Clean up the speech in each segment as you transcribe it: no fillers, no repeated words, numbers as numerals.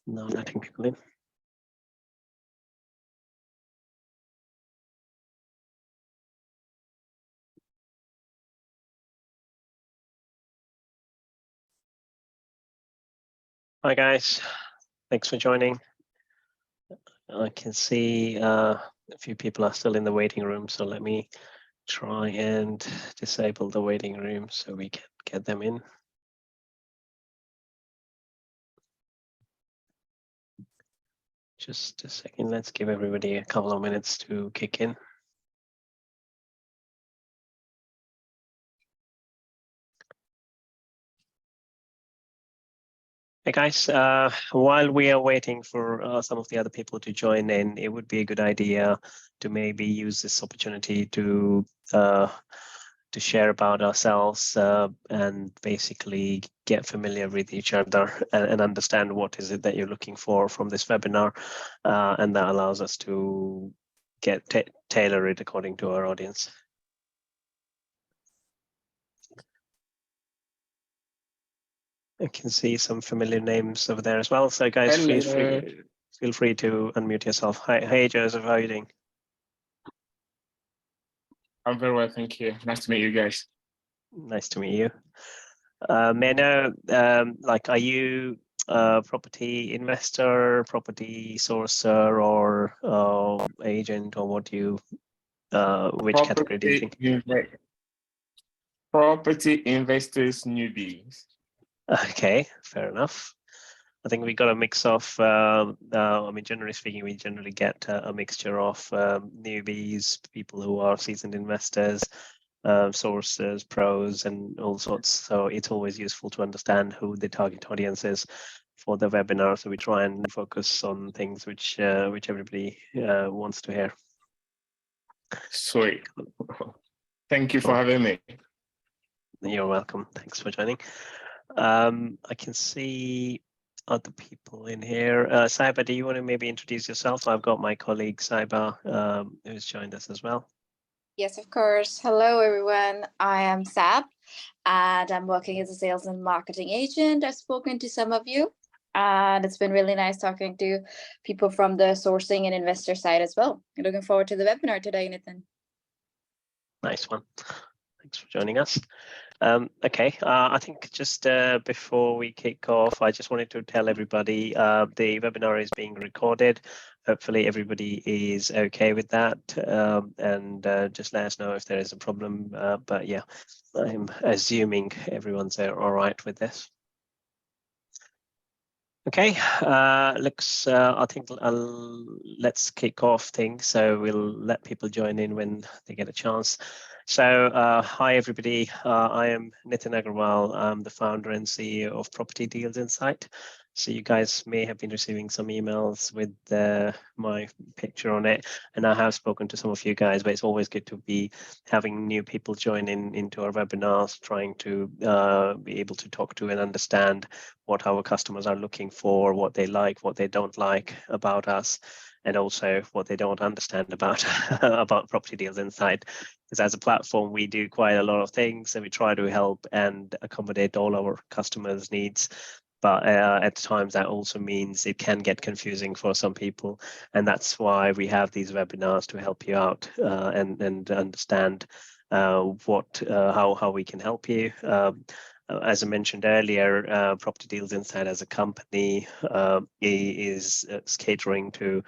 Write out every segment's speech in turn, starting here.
Now letting people in. Hi guys, thanks for joining. I can see a few people are still in the waiting room, so let me try and disable the waiting room so we can get them in. Just a second, let's give everybody a couple of minutes to kick in. Hey guys, while we are waiting for some of the other people to join in, it would be a good idea to maybe use this opportunity to share about ourselves and basically get familiar with each other and understand what is it that you're looking for from this webinar, and that allows us to get tailor it according to our audience. I can see some familiar names over there as well. So guys, feel free to unmute yourself. Hey Joseph, how are you doing? I'm very well, thank you. Nice to meet you guys. Nice to meet you. May I know, are you a property investor, property sourcer, or agent, or what do you, which category do you think? Property investors newbies. Okay, fair enough. I think we got a mix of, I mean, generally speaking, we generally get a mixture of newbies, people who are seasoned investors, sources, pros, and all sorts. So it's always useful to understand who the target audience is for the webinar. So we try and focus on things which everybody wants to hear. Sweet. Thank you for having me. You're welcome. Thanks for joining. I can see other people in here. Saiba, do you want to maybe introduce yourself? I've got my colleague Saiba who's joined us as well. Yes, of course. Hello, everyone. I am Sab, and I'm working as a sales and marketing agent. I've spoken to some of you, and it's been really nice talking to people from the sourcing and investor side as well. I'm looking forward to the webinar today, Nathan. Nice one. Thanks for joining us. Okay, I think just before we kick off, I just wanted to tell everybody the webinar is being recorded. Hopefully everybody is okay with that, and just let us know if there is a problem. But yeah, I'm assuming everyone's all right with this. Okay, I think let's kick off things. So we'll let people join in when they get a chance. So hi everybody, I am Nitin Agarwal. I'm the founder and CEO of Property Deals Insight. So you guys may have been receiving some emails with my picture on it, and I have spoken to some of you guys, but it's always good to be having new people join into our webinars, trying to be able to talk to and understand what our customers are looking for, what they like, what they don't like about us, and also what they don't understand about about Property Deals Insight. Because as a platform, we do quite a lot of things, and we try to help and accommodate all our customers' needs. But at times that also means it can get confusing for some people, and that's why we have these webinars to help you out and understand how we can help you. As I mentioned earlier, Property Deals Insight as a company is catering to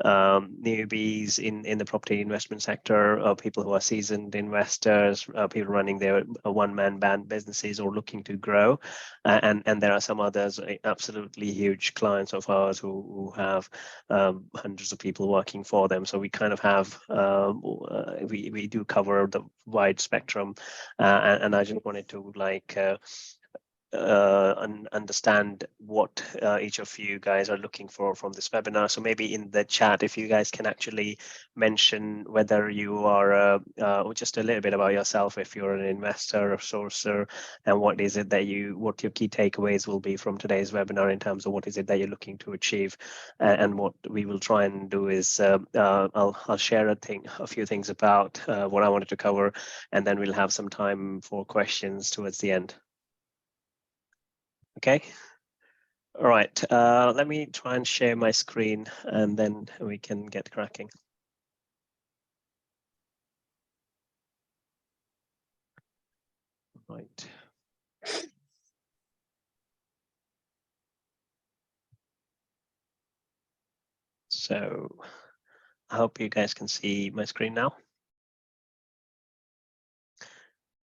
newbies in the property investment sector, people who are seasoned investors, people running their one-man band businesses or looking to grow, and there are some others, absolutely huge clients of ours who have hundreds of people working for them. So we kind of have we do cover the wide spectrum, and I just wanted to understand what each of you guys are looking for from this webinar. So maybe in the chat, if you guys can actually mention whether you are just a little bit about yourself, if you're an investor or sourcer, and what is it that what your key takeaways will be from today's webinar in terms of what is it that you're looking to achieve. And what we will try and do is I'll share a few things about what I wanted to cover, and then we'll have some time for questions towards the end. Okay, All right, let me try and share my screen and then we can get cracking. Right. So I hope you guys can see my screen now.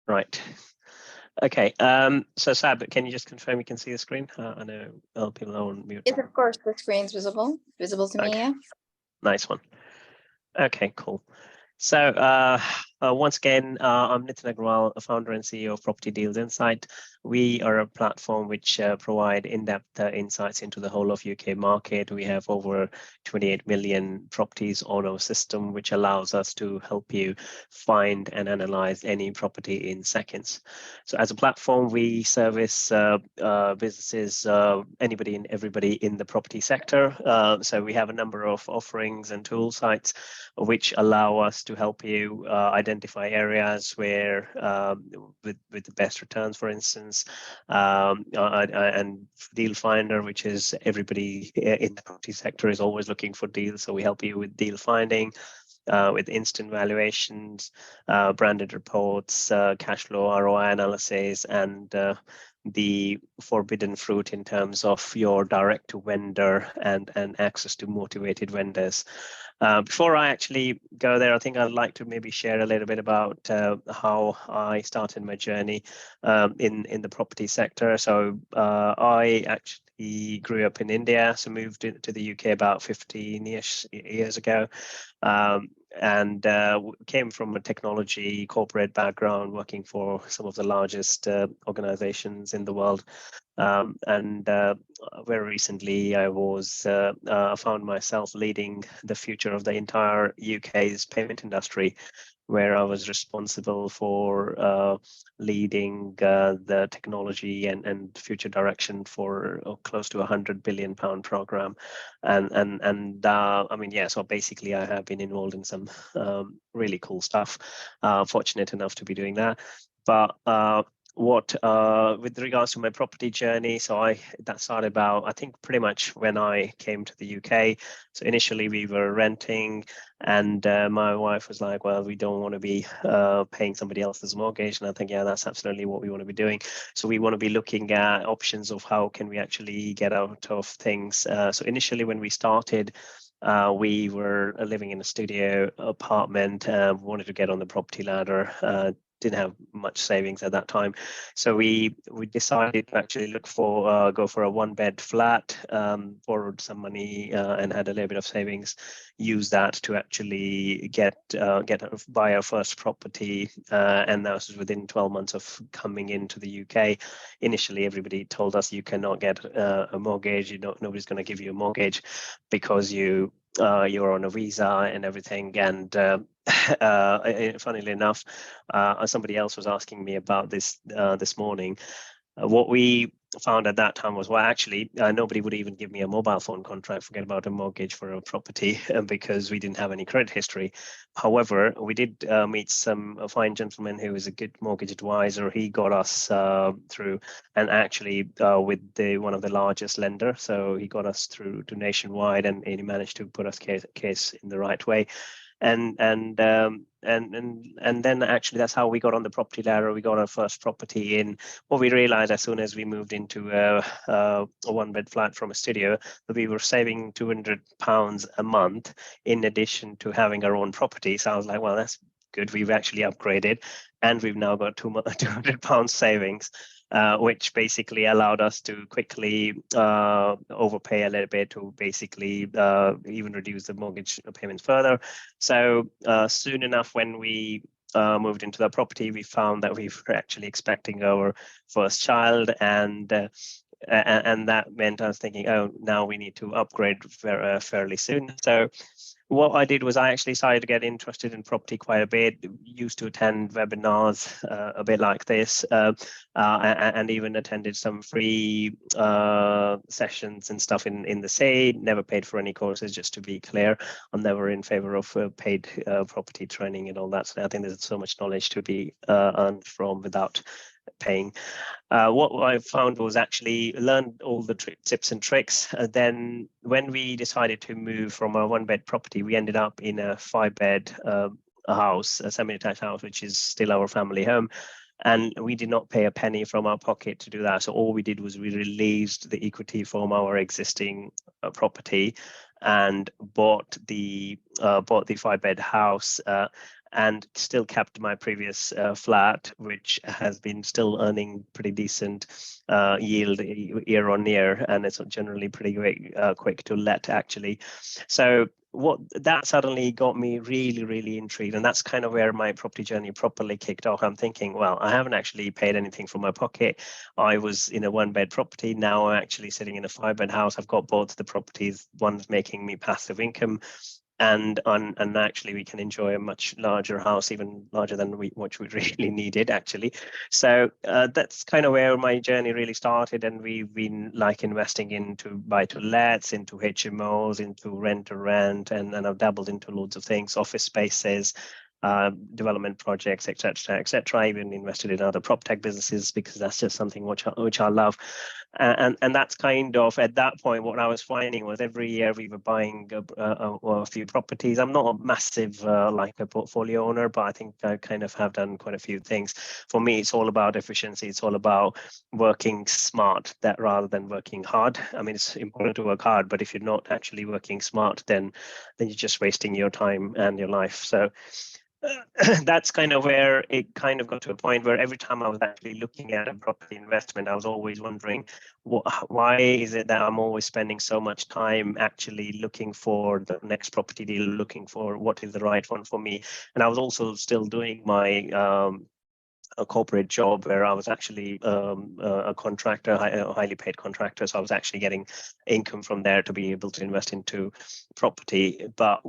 Right. Okay. So Sab, can you just confirm you can see the screen? I know people are on mute. Yes, of course, the screen's visible to me. Okay. Yeah. Nice one. Okay, cool. So once again, I'm Nitin Agrawal, a founder and CEO of Property Deals Insight. We are a platform which provide in-depth insights into the whole of UK market. We have over 28 million properties on our system, which allows us to help you find and analyze any property in seconds. So as a platform, we service businesses, anybody and everybody in the property sector. So we have a number of offerings and tool sites which allow us to help you identify areas where with the best returns, for instance, and Deal Finder, which is everybody in the property sector is always looking for deals. So we help you with deal finding, with instant valuations, branded reports, cash flow, ROI analysis, and the forbidden fruit in terms of your direct to vendor and access to motivated vendors. Before I actually go there, I think I'd like to maybe share a little bit about how I started my journey in the property sector. So I actually grew up in India, so moved to the UK about 15 years ago. And came from a technology corporate background, working for some of the largest organizations in the world. And very recently, I found myself leading the future of the entire UK's payment industry, where I was responsible for leading the technology and future direction for close to £100 billion program. And I mean, yeah, so basically I have been involved in some really cool stuff, fortunate enough to be doing that. But with regards to my property journey, so that started about, I think, pretty much when I came to the UK. So initially we were renting, and my wife was like, well, we don't want to be paying somebody else's mortgage. And I think, yeah, that's absolutely what we want to be doing. So we want to be looking at options of how can we actually get out of things. So initially when we started, we were living in a studio apartment, wanted to get on the property ladder, didn't have much savings at that time. So we decided to actually go for a one-bed flat, borrowed some money and had a little bit of savings, use that to actually buy our first property. And that was within 12 months of coming into the UK. Initially, everybody told us you cannot get a mortgage. Nobody's going to give you a mortgage because you're on a visa and everything. And funnily enough, somebody else was asking me about this this morning. What we found at that time was, well, actually, nobody would even give me a mobile phone contract, forget about a mortgage for a property, because we didn't have any credit history. However, we did meet a fine gentleman who was a good mortgage advisor. He got us through, and actually with one of the largest lender. So he got us through to Nationwide, and he managed to put us case in the right way. And then actually that's how we got on the property ladder. We got our first property in. What we realized as soon as we moved into a one-bed flat from a studio, that we were saving £200 a month in addition to having our own property. So I was like, well, that's good. We've actually upgraded, and we've now got £200 savings. Which basically allowed us to quickly overpay a little bit to basically even reduce the mortgage payments further. So soon enough, when we moved into the property, we found that we were actually expecting our first child, and that meant I was thinking, oh, now we need to upgrade fairly soon. So what I did was I actually started to get interested in property quite a bit, used to attend webinars a bit like this, and even attended some free sessions and stuff in the SAID. Never paid for any courses, just to be clear. I'm never in favor of paid property training and all that. So I think there's so much knowledge to be earned from without paying. What I found was actually learned all the tips and tricks. Then when we decided to move from a 1-bed property, we ended up in a 5-bed house, a semi-detached house, which is still our family home. And we did not pay a penny from our pocket to do that. So all we did was we released the equity from our existing property and bought the 5-bed house. And still kept my previous flat, which has been still earning pretty decent yield year on year, and it's generally pretty great, quick to let actually. So what that suddenly got me really intrigued, and that's kind of where my property journey properly kicked off. I'm thinking, well, I haven't actually paid anything from my pocket. I was in a 1-bed property. Now I'm actually sitting in a 5-bed house. I've got both the properties. One's making me passive income, and actually we can enjoy a much larger house, even larger than what we really needed actually. So that's kind of where my journey really started, and we've been like investing into buy-to-lets, into HMOs, into rent-to-rent, and I've dabbled into loads of things, office spaces, development projects, etc. I even invested in other prop tech businesses because that's just something which I love. And that's kind of, at that point, what I was finding was every year we were buying a few properties. I'm not a massive like a portfolio owner, but I think I kind of have done quite a few things. For me, it's all about efficiency. It's all about working smart, that rather than working hard. I mean, it's important to work hard, but if you're not actually working smart, then you're just wasting your time and your life. So that's kind of where it kind of got to a point where every time I was actually looking at a property investment, I was always wondering, why is it that I'm always spending so much time actually looking for the next property deal, looking for what is the right one for me. And I was also still doing my a corporate job where I was actually a contractor, a highly paid contractor. So I was actually getting income from there to be able to invest into property. But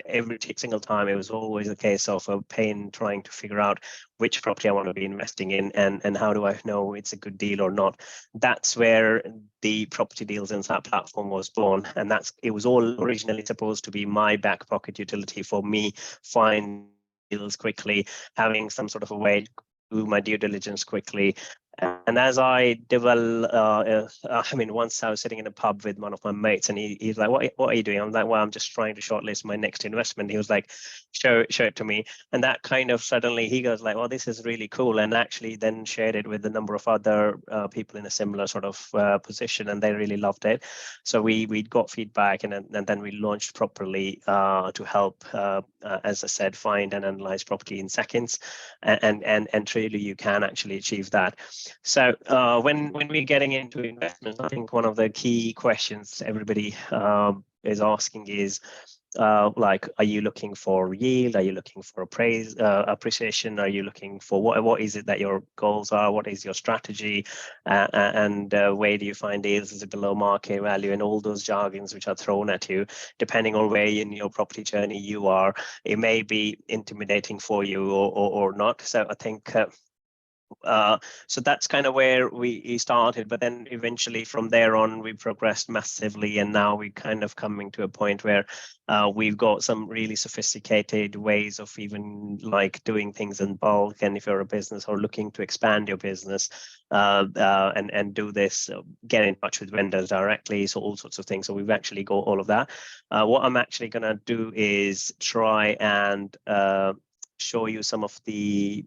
every single time, it was always a case of a pain trying to figure out which property I want to be investing in and how do I know it's a good deal or not. That's where the property deals insight platform was born. And it was all originally supposed to be my back pocket utility for me, find deals quickly, having some sort of a way to do my due diligence quickly. And as I once I was sitting in a pub with one of my mates, and he's like, what are you doing? I'm like, well, I'm just trying to shortlist my next investment. He was like, show it to me. And that kind of suddenly he goes like, well, this is really cool. And actually then shared it with a number of other people in a similar sort of position, and they really loved it. So we got feedback, and then we launched properly to help, as I said, find and analyze property in seconds. And truly you can actually achieve that. So when we're getting into investments, I think one of the key questions everybody is asking is, like, are you looking for yield? Are you looking for appreciation? Are you looking for what is it that your goals are? What is your strategy? And where do you find deals? Is it below market value? And all those jargons which are thrown at you, depending on where in your property journey you are, it may be intimidating for you or not. So I think so that's kind of where we started, but then eventually from there on we progressed massively, and now we're kind of coming to a point where we've got some really sophisticated ways of even like doing things in bulk. And if you're a business or looking to expand your business and do this, get in touch with vendors directly, so all sorts of things. So we've actually got all of that. What I'm actually going to do is try and show you some of the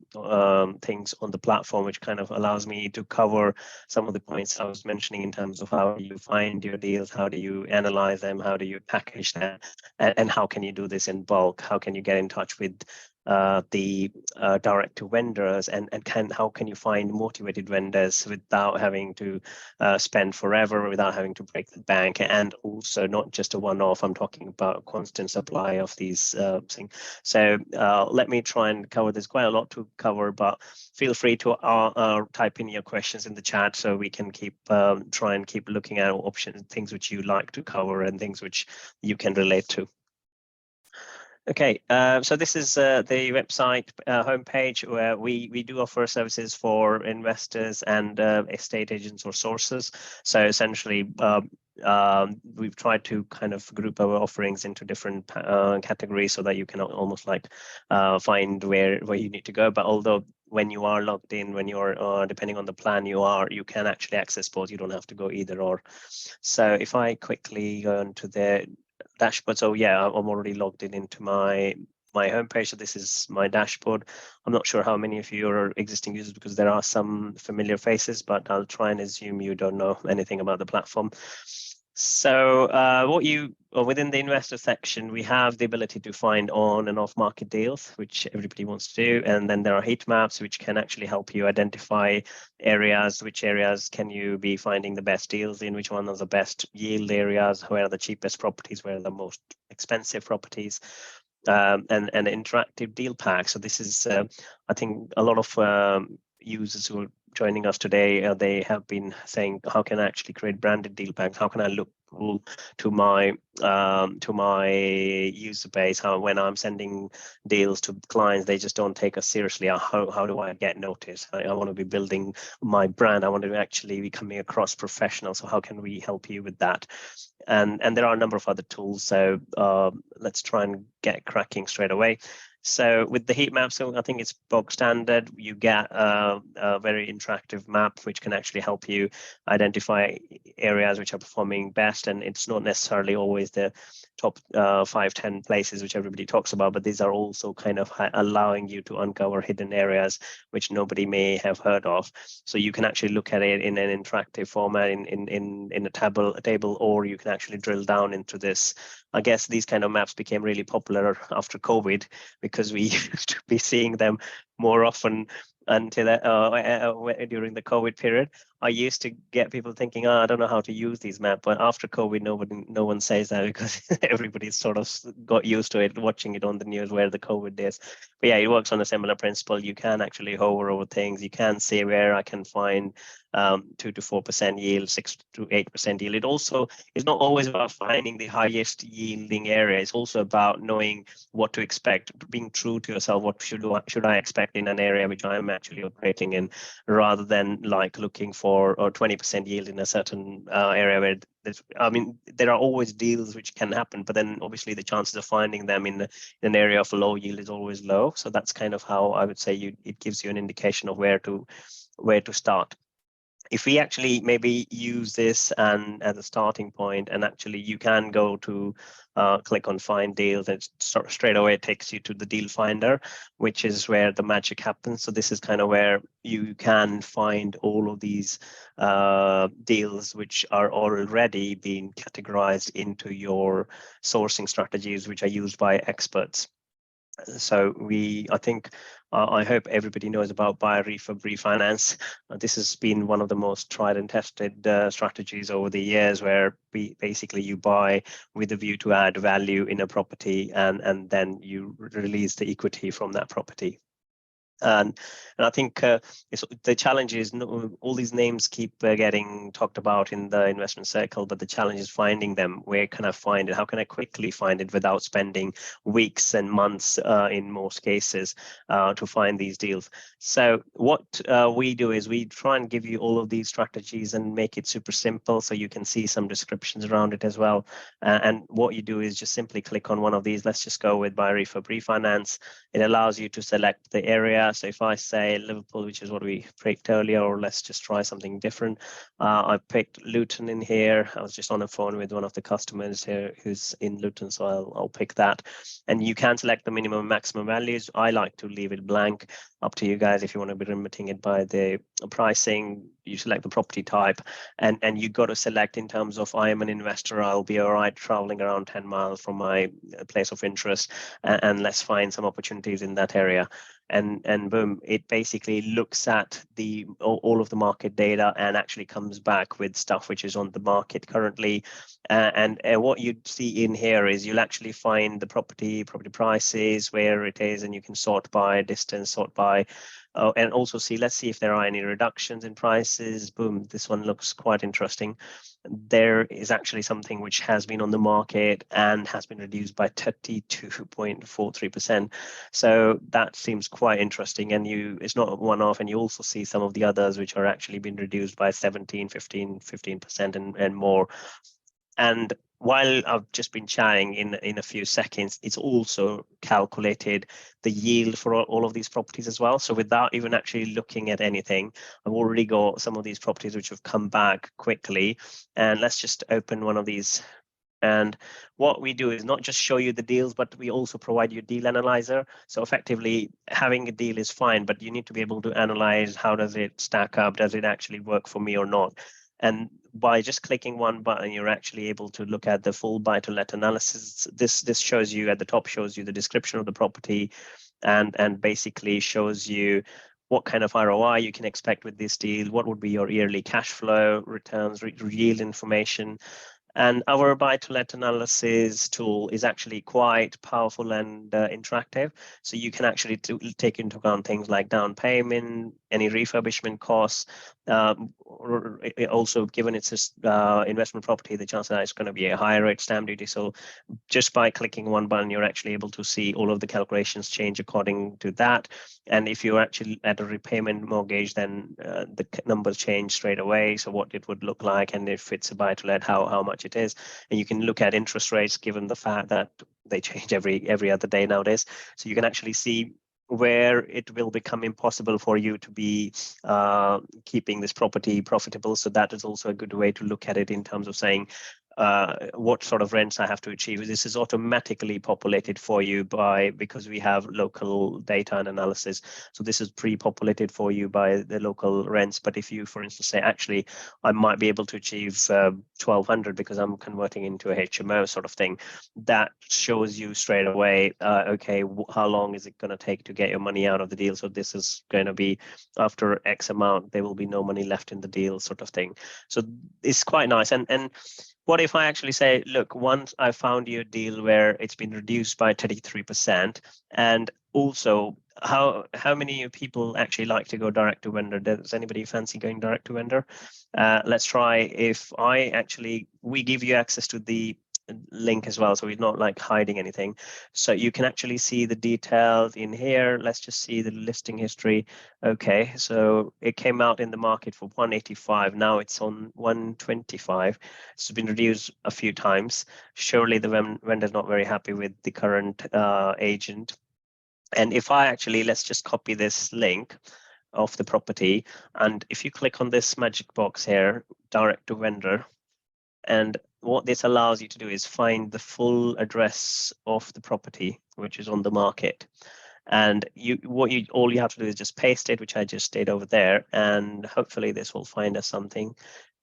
things on the platform, which kind of allows me to cover some of the points I was mentioning in terms of how you find your deals, how do you analyze them, how do you package them, and how can you do this in bulk, how can you get in touch with the direct to vendors, and how can you find motivated vendors without having to spend forever, without having to break the bank, and also not just a one-off. I'm talking about a constant supply of these things. So let me try and cover. There's quite a lot to cover, but feel free to type in your questions in the chat so we can try and keep looking at options, things which you like to cover and things which you can relate to. Okay, so this is the website homepage where we do offer services for investors and estate agents or sources. So essentially, we've tried to kind of group our offerings into different categories so that you can almost like find where you need to go. But although when you are logged in, when you're depending on the plan you can actually access both. You don't have to go either or. So if I quickly go into the dashboard, so yeah, I'm already logged in into my homepage. So this is my dashboard. I'm not sure how many of you are existing users because there are some familiar faces, but I'll try and assume you don't know anything about the platform. So within the investor section, we have the ability to find on and off market deals, which everybody wants to do. And then there are heat maps, which can actually help you identify areas, which areas can you be finding the best deals in, which one are the best yield areas, where are the cheapest properties, where are the most expensive properties. And an interactive deal pack. So this is, I think, a lot of users who are joining us today, they have been saying, how can I actually create branded deal packs? How can I look to my user base? How, when I'm sending deals to clients, they just don't take us seriously. How do I get noticed? I want to be building my brand. I want to actually be coming across professional. So how can we help you with that? And there are a number of other tools. So let's try and get cracking straight away. So with the heat map, so I think it's bog standard. You get a very interactive map, which can actually help you identify areas which are performing best. And it's not necessarily always the top 5-10 places which everybody talks about, but these are also kind of allowing you to uncover hidden areas which nobody may have heard of. So you can actually look at it in an interactive format in a table, or you can actually drill down into this. I guess these kind of maps became really popular after COVID because we used to be seeing them more often until during the COVID period. I used to get people thinking, I don't know how to use these maps. But after COVID, no one says that because everybody's sort of got used to it, watching it on the news where the COVID days. But yeah, it works on a similar principle. You can actually hover over things. You can say where I can find 2 to 4% yield, 6 to 8% yield. It also is not always about finding the highest yielding area. It's also about knowing what to expect, being true to yourself. What should I expect in an area which I'm actually operating in, rather than like looking for or 20% yield in a certain area where there are always deals which can happen, but then obviously the chances of finding them in an area of low yield is always low. So that's kind of how I would say it gives you an indication of where to start. If we actually maybe use this and as a starting point, and actually you can go to click on find deals, and straight away it takes you to the deal finder, which is where the magic happens. So this is kind of where you can find all of these deals which are already being categorized into your sourcing strategies, which are used by experts. So I hope everybody knows about buy, refurb, refinance. This has been one of the most tried and tested strategies over the years, where basically you buy with a view to add value in a property, and then you release the equity from that property. And I think the challenge is all these names keep getting talked about in the investment circle, but the challenge is finding them. Where can I find it? How can I quickly find it without spending weeks and months in most cases to find these deals? So what we do is we try and give you all of these strategies and make it super simple, so you can see some descriptions around it as well. And what you do is just simply click on one of these. Let's just go with buy, refurb, refinance. It allows you to select the area. So if I say Liverpool, which is what we picked earlier, or let's just try something different. I picked Luton in here. I was just on the phone with one of the customers here who's in Luton, so I'll pick that. And you can select the minimum and maximum values. I like to leave it blank. Up to you guys if you want to be limiting it by the pricing. You select the property type, and you got to select in terms of, I am an investor, I'll be all right traveling around 10 miles from my place of interest, and let's find some opportunities in that area. And boom, it basically looks at all of the market data and actually comes back with stuff which is on the market currently. And what you see in here is you'll actually find the property prices, where it is, and you can sort by distance, sort by and also see, let's see if there are any reductions in prices. Boom, this one looks quite interesting. There is actually something which has been on the market and has been reduced by 32.43%. So that seems quite interesting, and it's not one-off, and you also see some of the others which are actually been reduced by 17, 15% and more. And while I've just been chatting in a few seconds, it's also calculated the yield for all of these properties as well. So without even actually looking at anything, I've already got some of these properties which have come back quickly. And let's just open one of these. And what we do is not just show you the deals, but we also provide you a deal analyzer. So effectively, having a deal is fine, but you need to be able to analyze how does it stack up? Does it actually work for me or not? And by just clicking one button, you're actually able to look at the full buy-to-let analysis. This shows you at the top, shows you the description of the property, and basically shows you what kind of ROI you can expect with this deal, what would be your yearly cash flow, returns, yield information. And our buy-to-let analysis tool is actually quite powerful and interactive. So you can actually take into account things like down payment, any refurbishment costs. Also, given it's investment property, the chances are it's going to be a higher rate stamp duty. So just by clicking one button, you're actually able to see all of the calculations change according to that. And if you're actually at a repayment mortgage, then the numbers change straight away. So what it would look like, and if it's a buy-to-let, how much it is. And you can look at interest rates, given the fact that they change every other day nowadays. So you can actually see where it will become impossible for you to be keeping this property profitable. So that is also a good way to look at it in terms of saying, what sort of rents I have to achieve. This is automatically populated for you because we have local data and analysis. So this is pre-populated for you by the local rents. But if you, for instance, say, actually, I might be able to achieve 1,200 because I'm converting into a HMO sort of thing, that shows you straight away, okay, how long is it going to take to get your money out of the deal? So this is going to be after X amount, there will be no money left in the deal sort of thing. So it's quite nice. And what if I actually say, look, once I found you a deal where it's been reduced by 33%, and also how many people actually like to go direct to vendor? Does anybody fancy going direct to vendor? Let's try. If we give you access to the link as well, so we're not like hiding anything, so you can actually see the details in here. Let's just see the listing history. Okay, so it came out in the market for 185, now it's on 125. It's been reduced a few times. Surely the vendor's not very happy with the current agent. And if I actually, let's just copy this link of the property, and if you click on this magic box here, direct to vendor, and what this allows you to do is find the full address of the property which is on the market. And all you have to do is just paste it, which I just did over there, and hopefully this will find us something.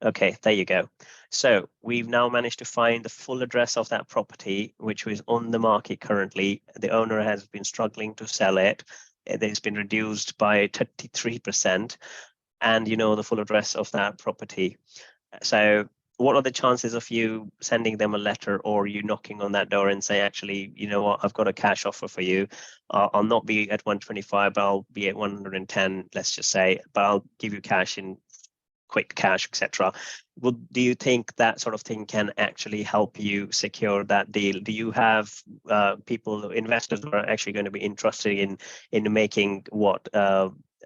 Okay, there you go. So we've now managed to find the full address of that property, which is on the market currently. The owner has been struggling to sell it. It's been reduced by 33%, and the full address of that property. So what are the chances of you sending them a letter or you knocking on that door and say, actually, you know what, I've got a cash offer for you. I'll not be at 125, but I'll be at 110, let's just say, but I'll give you cash in quick cash, etc. Do you think that sort of thing can actually help you secure that deal? Do you have investors who are actually going to be interested in making what?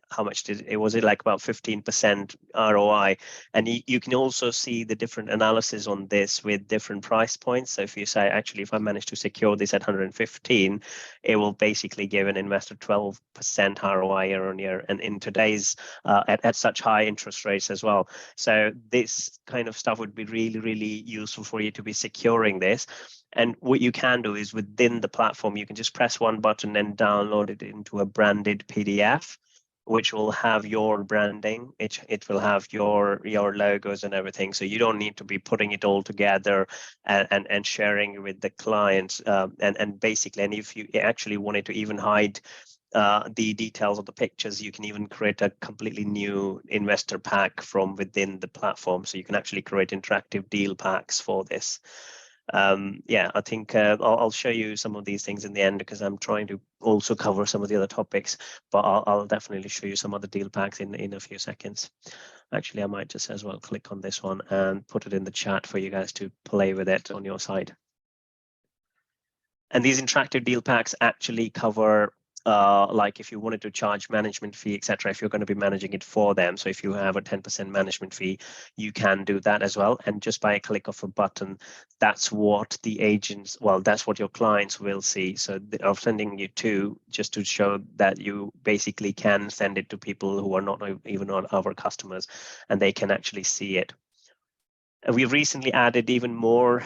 How much was it like about 15% ROI? And you can also see the different analysis on this with different price points. So if you say, actually, if I manage to secure this at 115, it will basically give an investor 12% ROI year on year. And in today's, at such high interest rates as well. So this kind of stuff would be really, really useful for you to be securing this. And what you can do is within the platform, you can just press one button and download it into a branded PDF, which will have your branding. It will have your logos and everything. So you don't need to be putting it all together and sharing with the clients. And basically, and if you actually wanted to even hide the details of the pictures, you can even create a completely new investor pack from within the platform. So you can actually create interactive deal packs for this. Yeah, I think I'll show you some of these things in the end because I'm trying to also cover some of the other topics, but I'll definitely show you some of the deal packs in a few seconds. Actually, I might just as well click on this one and put it in the chat for you guys to play with it on your side. And these interactive deal packs actually cover like if you wanted to charge management fee, etc., if you're going to be managing it for them. So if you have a 10% management fee, you can do that as well. And just by a click of a button, that's what the agents, well, that's what your clients will see. So I'm sending you two just to show that you basically can send it to people who are not even on our customers, and they can actually see it. We've recently added even more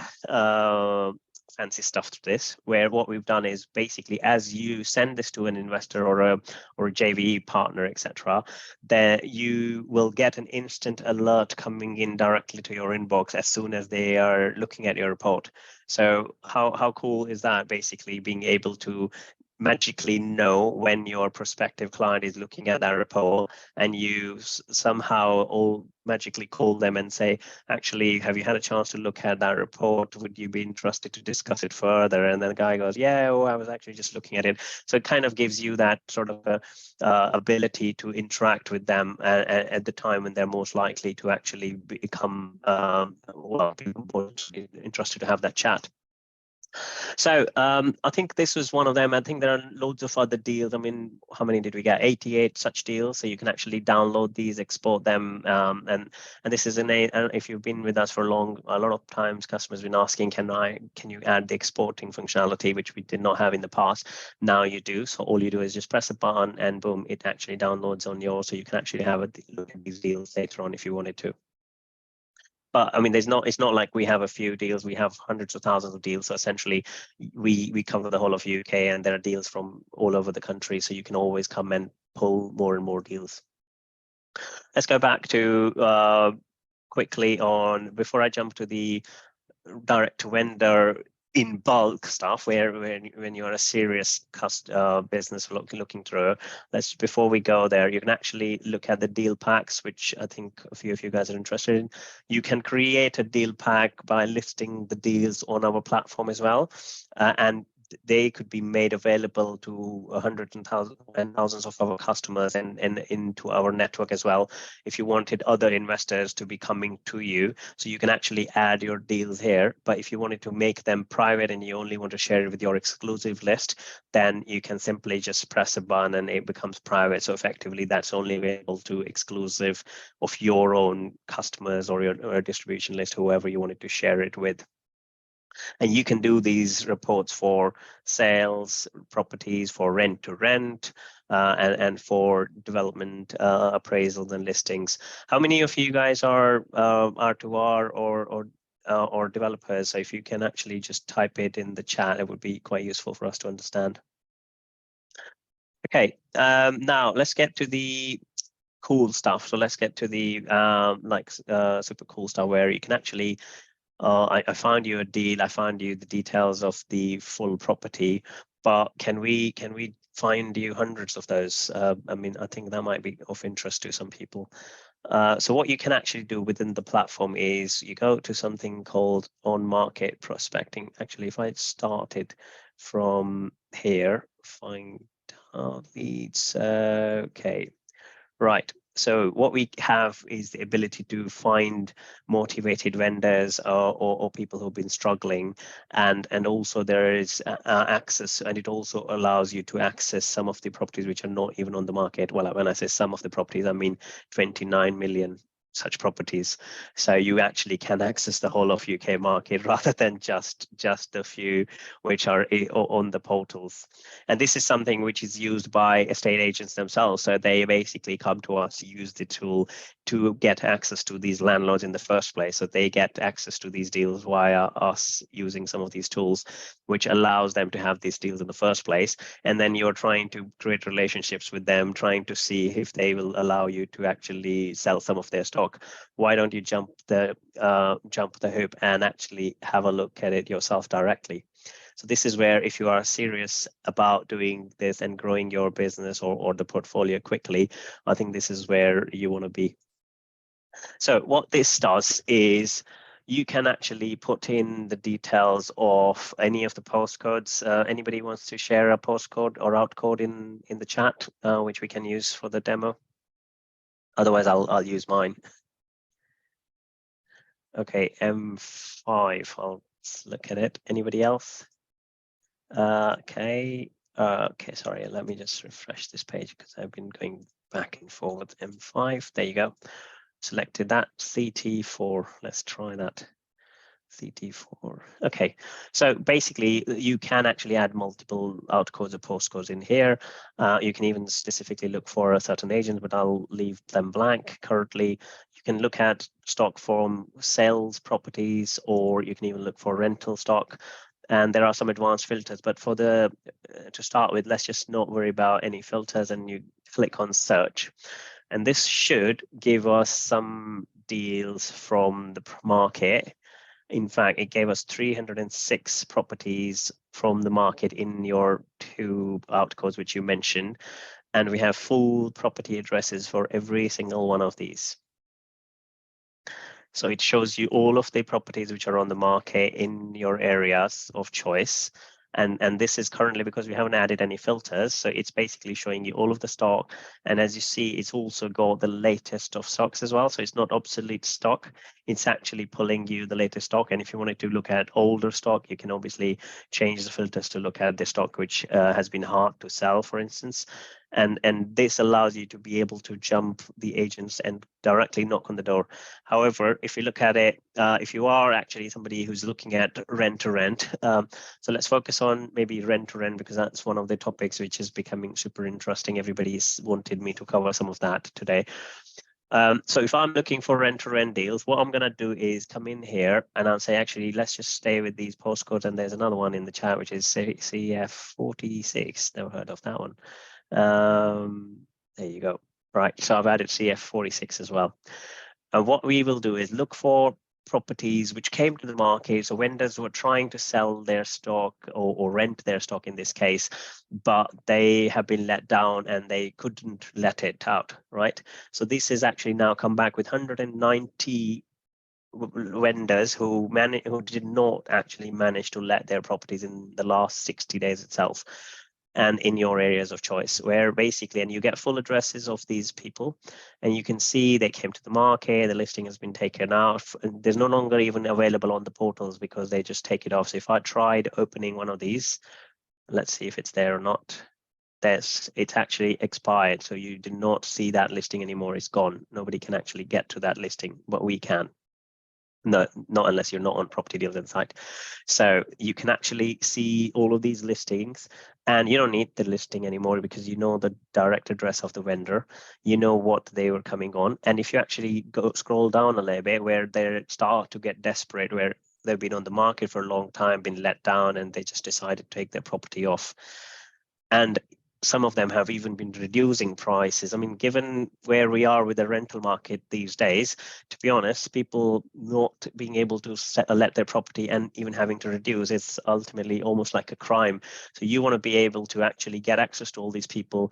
fancy stuff to this, where what we've done is basically, as you send this to an investor or a JV partner, etc., then you will get an instant alert coming in directly to your inbox as soon as they are looking at your report. So how cool is that? Basically, being able to magically know when your prospective client is looking at that report, and you somehow all magically call them and say, actually, have you had a chance to look at that report? Would you be interested to discuss it further? And then the guy goes, yeah, oh, I was actually just looking at it. So it kind of gives you that sort of ability to interact with them at the time when they're most likely to actually become well, people interested to have that chat. So I think this was one of them. I think there are loads of other deals. I mean, how many did we get? 88 such deals. So you can actually download these, export them, and this is if you've been with us for long, a lot of times customers have been asking, can you add the exporting functionality, which we did not have in the past. Now you do. So all you do is just press a button, and boom, it actually downloads on yours. So you can actually have a look at these deals later on if you wanted to. But I mean, it's not like we have a few deals, we have hundreds of thousands of deals. So essentially we cover the whole of UK, and there are deals from all over the country. So you can always come and pull more and more deals. Let's go back to quickly on, before I jump to the direct to vendor in bulk stuff, where when you're a serious business looking through, before we go there, you can actually look at the deal packs, which I think a few of you guys are interested in. You can create a deal pack by listing the deals on our platform as well, and they could be made available to hundreds and thousands of our customers and into our network as well, if you wanted other investors to be coming to you. So you can actually add your deals here, but if you wanted to make them private and you only want to share it with your exclusive list, then you can simply just press a button and it becomes private. So effectively that's only available to exclusive of your own customers or your distribution list, whoever you wanted to share it with. And you can do these reports for sales, properties, for rent to rent, and for development, appraisals and listings. How many of you guys are R2R or developers? So if you can actually just type it in the chat, it would be quite useful for us to understand. Okay, now let's get to the cool stuff. So let's get to the super cool stuff where you can actually I found you a deal, I found you the details of the full property, but can we find you hundreds of those? I mean, I think that might be of interest to some people. So what you can actually do within the platform is you go to something called on-market prospecting. Actually, if I started from here, find leads, okay, right. So what we have is the ability to find motivated vendors or people who've been struggling, and also there is access, and it also allows you to access some of the properties which are not even on the market. Well, when I say some of the properties, I mean 29 million such properties. So you actually can access the whole of UK market rather than just a few which are on the portals. And this is something which is used by estate agents themselves. So they basically come to us, use the tool to get access to these landlords in the first place. So they get access to these deals via us using some of these tools, which allows them to have these deals in the first place. And then you're trying to create relationships with them, trying to see if they will allow you to actually sell some of their stock. Why don't you jump the hoop and actually have a look at it yourself directly? So this is where, if you are serious about doing this and growing your business or the portfolio quickly, I think this is where you want to be. So what this does is you can actually put in the details of any of the postcodes. Anybody wants to share a postcode or outcode in the chat, which we can use for the demo? Otherwise, I'll use mine. Okay, M5. I'll look at it. Anybody else? Okay, Okay, sorry, let me just refresh this page because I've been going back and forward. M5, there you go. Selected that, CT4, let's try that. CT4. Okay, so basically you can actually add multiple outcodes or postcodes in here. You can even specifically look for a certain agent, but I'll leave them blank currently. You can look at stock from sales properties, or you can even look for rental stock. And there are some advanced filters, but for the to start with, let's just not worry about any filters, and you click on search. And this should give us some deals from the market. In fact, it gave us 306 properties from the market in your two outcodes, which you mentioned. And we have full property addresses for every single one of these. So it shows you all of the properties which are on the market in your areas of choice. And this is currently because we haven't added any filters. So it's basically showing you all of the stock. And as you see, it's also got the latest of stocks as well. So it's not obsolete stock. It's actually pulling you the latest stock. And if you wanted to look at older stock, you can obviously change the filters to look at the stock which has been hard to sell, for instance. And this allows you to be able to jump the agents and directly knock on the door. However, if you look at it, if you are actually somebody who's looking at rent to rent, so let's focus on maybe rent to rent, because that's one of the topics which is becoming super interesting. Everybody's wanted me to cover some of that today. So if I'm looking for rent to rent deals, what I'm going to do is come in here and I'll say, actually, let's just stay with these postcodes. And there's another one in the chat, which is CF46. Never heard of that one. There you go. Right. So I've added CF46 as well. And what we will do is look for properties which came to the market. So vendors were trying to sell their stock or rent their stock in this case, but they have been let down and they couldn't let it out, right? So this has actually now come back with 190 vendors who did not actually manage to let their properties in the last 60 days itself, and in your areas of choice, where basically, and you get full addresses of these people, and you can see they came to the market, the listing has been taken out, and there's no longer even available on the portals because they just take it off. So if I tried opening one of these, let's see if it's there or not. It's actually expired, so you do not see that listing anymore. It's gone. Nobody can actually get to that listing, but we can. No, not unless you're not on Property Deals Insight. So you can actually see all of these listings, and you don't need the listing anymore because you know the direct address of the vendor, you know what they were coming on. And if you actually scroll down a little bit, where they start to get desperate, where they've been on the market for a long time, been let down, and they just decided to take their property off. And some of them have even been reducing prices. I mean, given where we are with the rental market these days, to be honest, people not being able to let their property and even having to reduce, it's ultimately almost like a crime. So you want to be able to actually get access to all these people,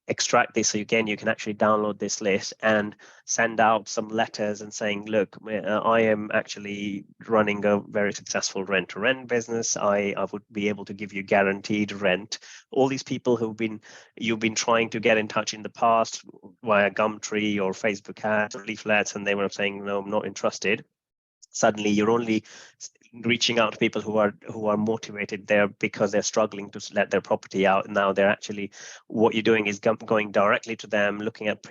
extract this. So again, you can actually download this list and send out some letters and saying, look, I am actually running a very successful rent to rent business. I would be able to give you guaranteed rent. All these people you've been trying to get in touch in the past via Gumtree or Facebook ads or leaflets, and they were saying, no, I'm not interested. Suddenly you're only reaching out to people who are motivated there because they're struggling to let their property out. Now they're actually, what you're doing is going directly to them, looking at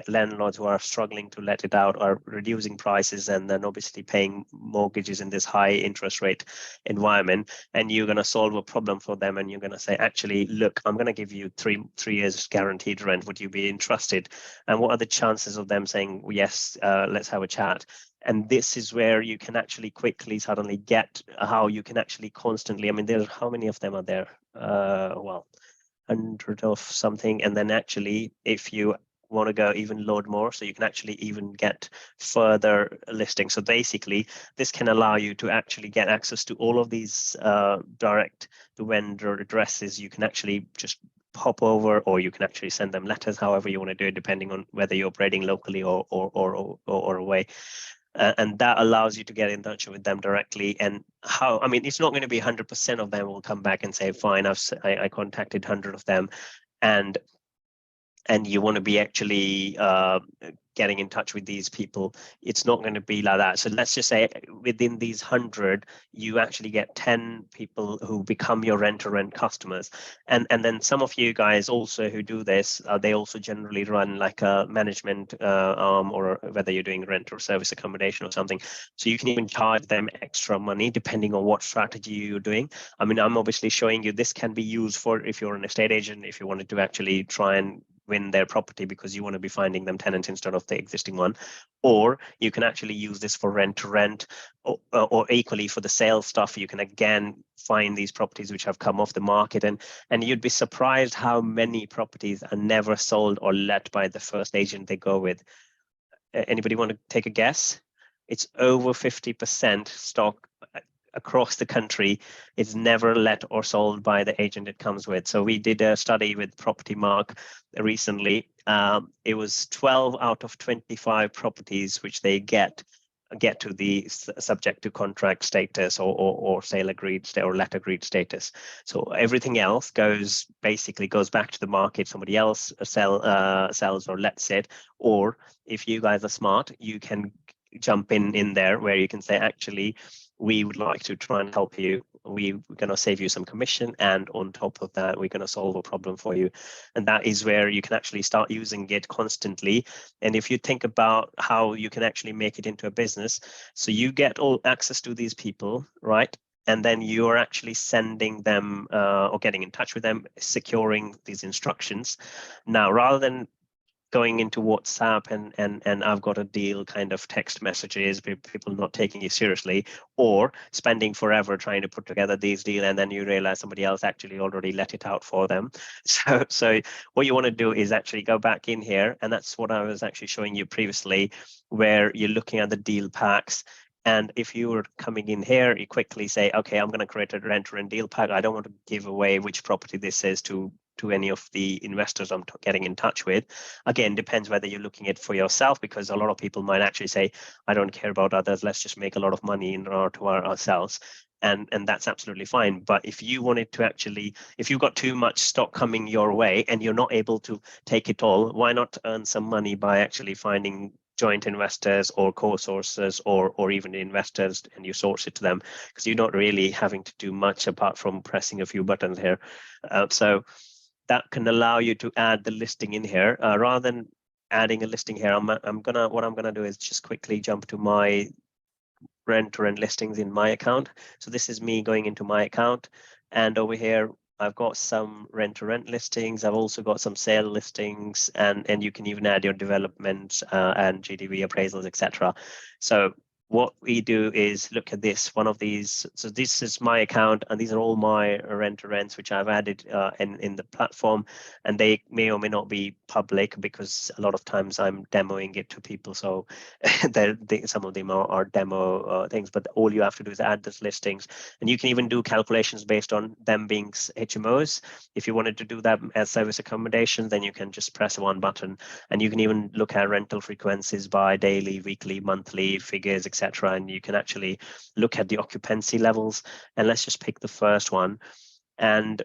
landlords who are struggling to let it out, are reducing prices, and then obviously paying mortgages in this high interest rate environment. And you're going to solve a problem for them, and you're going to say, actually, look, I'm going to give you three years guaranteed rent. Would you be interested? And what are the chances of them saying, yes, let's have a chat? And this is where you can actually quickly suddenly get how you can actually constantly, I mean, there's how many of them are there? Well, 100 of something. And then actually, if you want to go even load more, so you can actually even get further listings. So basically, this can allow you to actually get access to all of these direct to vendor addresses. You can actually just pop over, or you can actually send them letters, however you want to do it, depending on whether you're operating locally or away. And that allows you to get in touch with them directly. And how, I mean, it's not going to be 100% of them will come back and say, fine, I contacted 100 of them. And you want to be actually getting in touch with these people. It's not going to be like that. So let's just say within these 100, you actually get 10 people who become your rent-to-rent customers. And then some of you guys also who do this, they also generally run like a management arm, or whether you're doing rent or service accommodation or something. So you can even charge them extra money depending on what strategy you're doing. I mean, I'm obviously showing you this can be used for if you're an estate agent, if you wanted to actually try and win their property because you want to be finding them tenants instead of the existing one, or you can actually use this for rent to rent, or equally for the sales stuff. You can again find these properties which have come off the market, and you'd be surprised how many properties are never sold or let by the first agent they go with. Anybody want to take a guess? It's over 50% stock across the country is never let or sold by the agent it comes with. So we did a study with Property Mark recently. It was 12 out of 25 properties which they get to the subject to contract status or sale agreed or let agreed status. So everything else basically goes back to the market. Somebody else sells or lets it, or if you guys are smart, you can jump in there where you can say, actually, we would like to try and help you. We're going to save you some commission, and on top of that, we're going to solve a problem for you. And that is where you can actually start using it constantly. And if you think about how you can actually make it into a business, so you get all access to these people, right? And then you're actually sending them or getting in touch with them, securing these instructions. Now, rather than going into WhatsApp and I've got a deal kind of text messages, people not taking you seriously, or spending forever trying to put together these deals, and then you realize somebody else actually already let it out for them. So what you want to do is actually go back in here, and that's what I was actually showing you previously, where you're looking at the deal packs. And if you were coming in here, you quickly say, okay, I'm going to create a rent-to-rent deal pack. I don't want to give away which property this is to any of the investors I'm getting in touch with. Again, depends whether you're looking at for yourself, because a lot of people might actually say, I don't care about others, let's just make a lot of money in order to ourselves. And that's absolutely fine. But if you wanted to actually, if you've got too much stock coming your way and you're not able to take it all, why not earn some money by actually finding joint investors or co-sources or even investors, and you source it to them, because you're not really having to do much apart from pressing a few buttons here. So that can allow you to add the listing in here rather than adding a listing here. What I'm gonna do is just quickly jump to my rent-to-rent listings in my account. So this is me going into my account, and over here I've got some rent-to-rent listings. I've also got some sale listings, and you can even add your development and GDV appraisals, etc. So what we do is look at this, one of these. So this is my account, and these are all my rent-to-rents which I've added in the platform, and they may or may not be public because a lot of times I'm demoing it to people. So some of them are demo things, but all you have to do is add those listings, and you can even do calculations based on them being HMOs. If you wanted to do that as service accommodation, then you can just press one button, and you can even look at rental frequencies by daily, weekly, monthly figures, etc. And you can actually look at the occupancy levels. And let's just pick the first one, and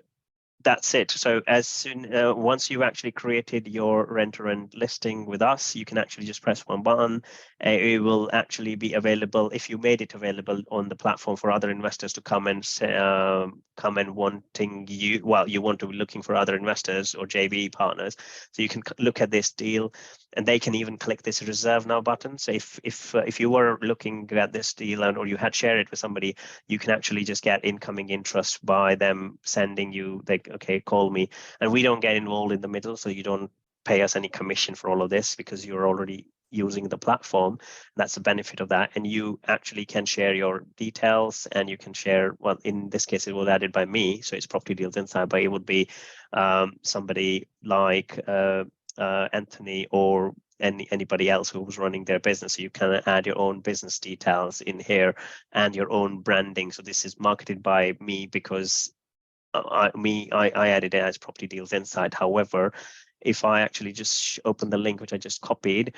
that's it. So as soon once you've actually created your rent-to-rent listing with us, you can actually just press one button. It will actually be available, if you made it available on the platform, for other investors to come and wanting you. Well, you want to be looking for other investors or JV partners, so you can look at this deal, and they can even click this reserve now button. So if you were looking at this deal or you had shared it with somebody, you can actually just get incoming interest by them sending you, like, okay, call me, and we don't get involved in the middle, so you don't pay us any commission for all of this because you're already using the platform. That's the benefit of that. And you actually can share your details, and you can share, well, in this case it was added by me, so it's Property Deals Inside, but it would be somebody like Anthony or anybody else who was running their business. So you can add your own business details in here and your own branding. So this is marketed by me because I added it as Property Deals Inside. However, if I actually just open the link which I just copied,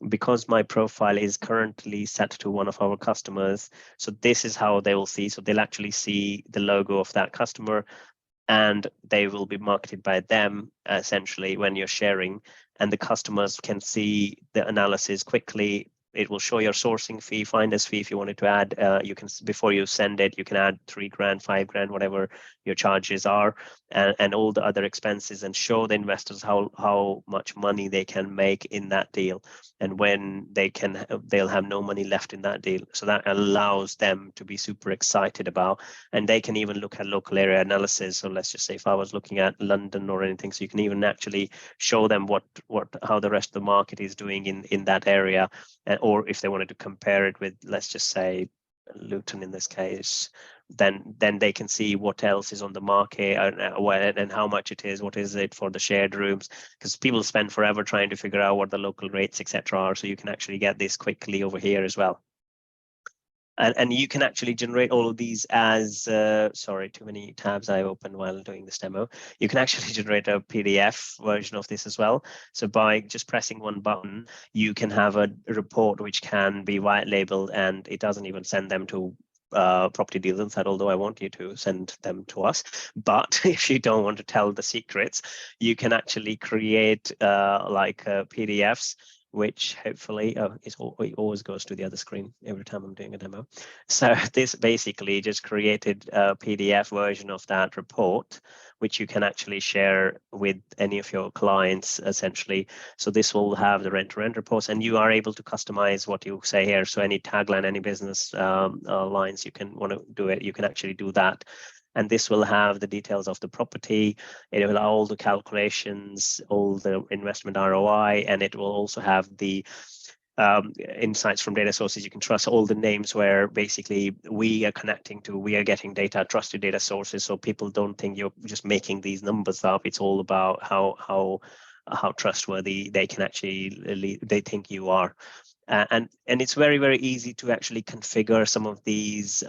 because my profile is currently set to one of our customers, so this is how they will see. So they'll actually see the logo of that customer, and they will be marketed by them essentially when you're sharing. and the customers can see the analysis quickly. It will show your sourcing fee, finder's fee. If you wanted to add, you can, before you send it, you can add 3 grand, 5 grand, whatever your charges are, and all the other expenses, and show the investors how much money they can make in that deal, and when they'll have no money left in that deal. So that allows them to be super excited about, and they can even look at local area analysis. So let's just say if I was looking at London or anything, so you can even actually show them how the rest of the market is doing in that area. Or if they wanted to compare it with, let's just say, Luton in this case, then they can see what else is on the market and how much it is, what is it for the shared rooms, because people spend forever trying to figure out what the local rates, etc. are. So you can actually get this quickly over here as well. And you can actually generate all of these as, sorry, too many tabs I opened while doing this demo. You can actually generate a PDF version of this as well. So by just pressing one button, you can have a report which can be white labeled, and it doesn't even send them to Property Diligence, although I want you to send them to us. But if you don't want to tell the secrets, you can actually create like PDFs, which hopefully, it always goes to the other screen every time I'm doing a demo. So this basically just created a PDF version of that report, which you can actually share with any of your clients, essentially. So this will have the rent-to-rent reports, and you are able to customize what you say here. So any tagline, any business lines you can want to do it, you can actually do that. And this will have the details of the property. It will have all the calculations, all the investment ROI, and it will also have the insights from data sources you can trust, all the names where basically we are connecting to, we are getting data, trusted data sources, so people don't think you're just making these numbers up. It's all about how trustworthy they can actually, they think you are. And it's very, very easy to actually configure some of these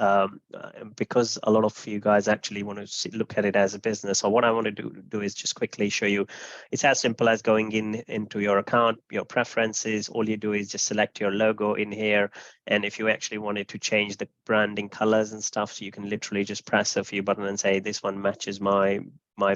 because a lot of you guys actually want to look at it as a business. So what I want to do is just quickly show you. It's as simple as going into your account, your preferences. All you do is just select your logo in here. And if you actually wanted to change the branding colors and stuff, so you can literally just press a few buttons and say, this one matches my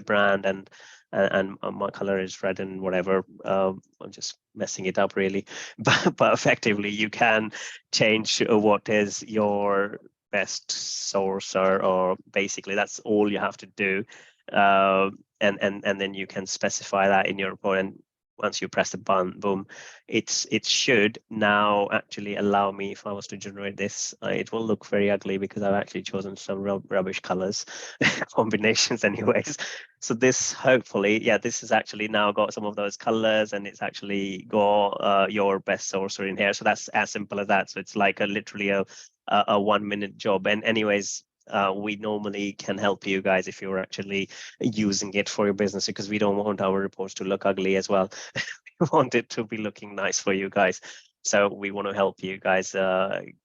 brand, and my color is red and whatever. I'm just messing it up really, but effectively you can change what is your best source, or basically that's all you have to do, and then you can specify that in your report. And once you press the button, boom, it should now actually allow me, if I was to generate this, it will look very ugly because I've actually chosen some rubbish colors combinations anyways. So this, hopefully, yeah, this has actually now got some of those colors, and it's actually got your best sourcer in here. So that's as simple as that. So it's like literally a 1-minute job. And anyways, we normally can help you guys if you're actually using it for your business, because we don't want our reports to look ugly as well. We want it to be looking nice for you guys. So we want to help you guys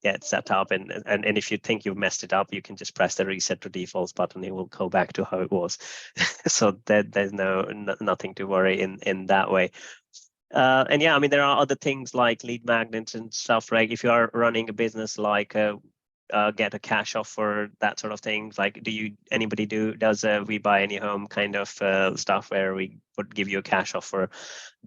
get set up, and if you think you've messed it up, you can just press the reset to defaults button. It will go back to how it was. So there's nothing to worry in that way. And yeah, I mean, there are other things like lead magnets and stuff, right? If you are running a business like get a cash offer, that sort of things, like anybody does We Buy Any Home kind of stuff where we would give you a cash offer?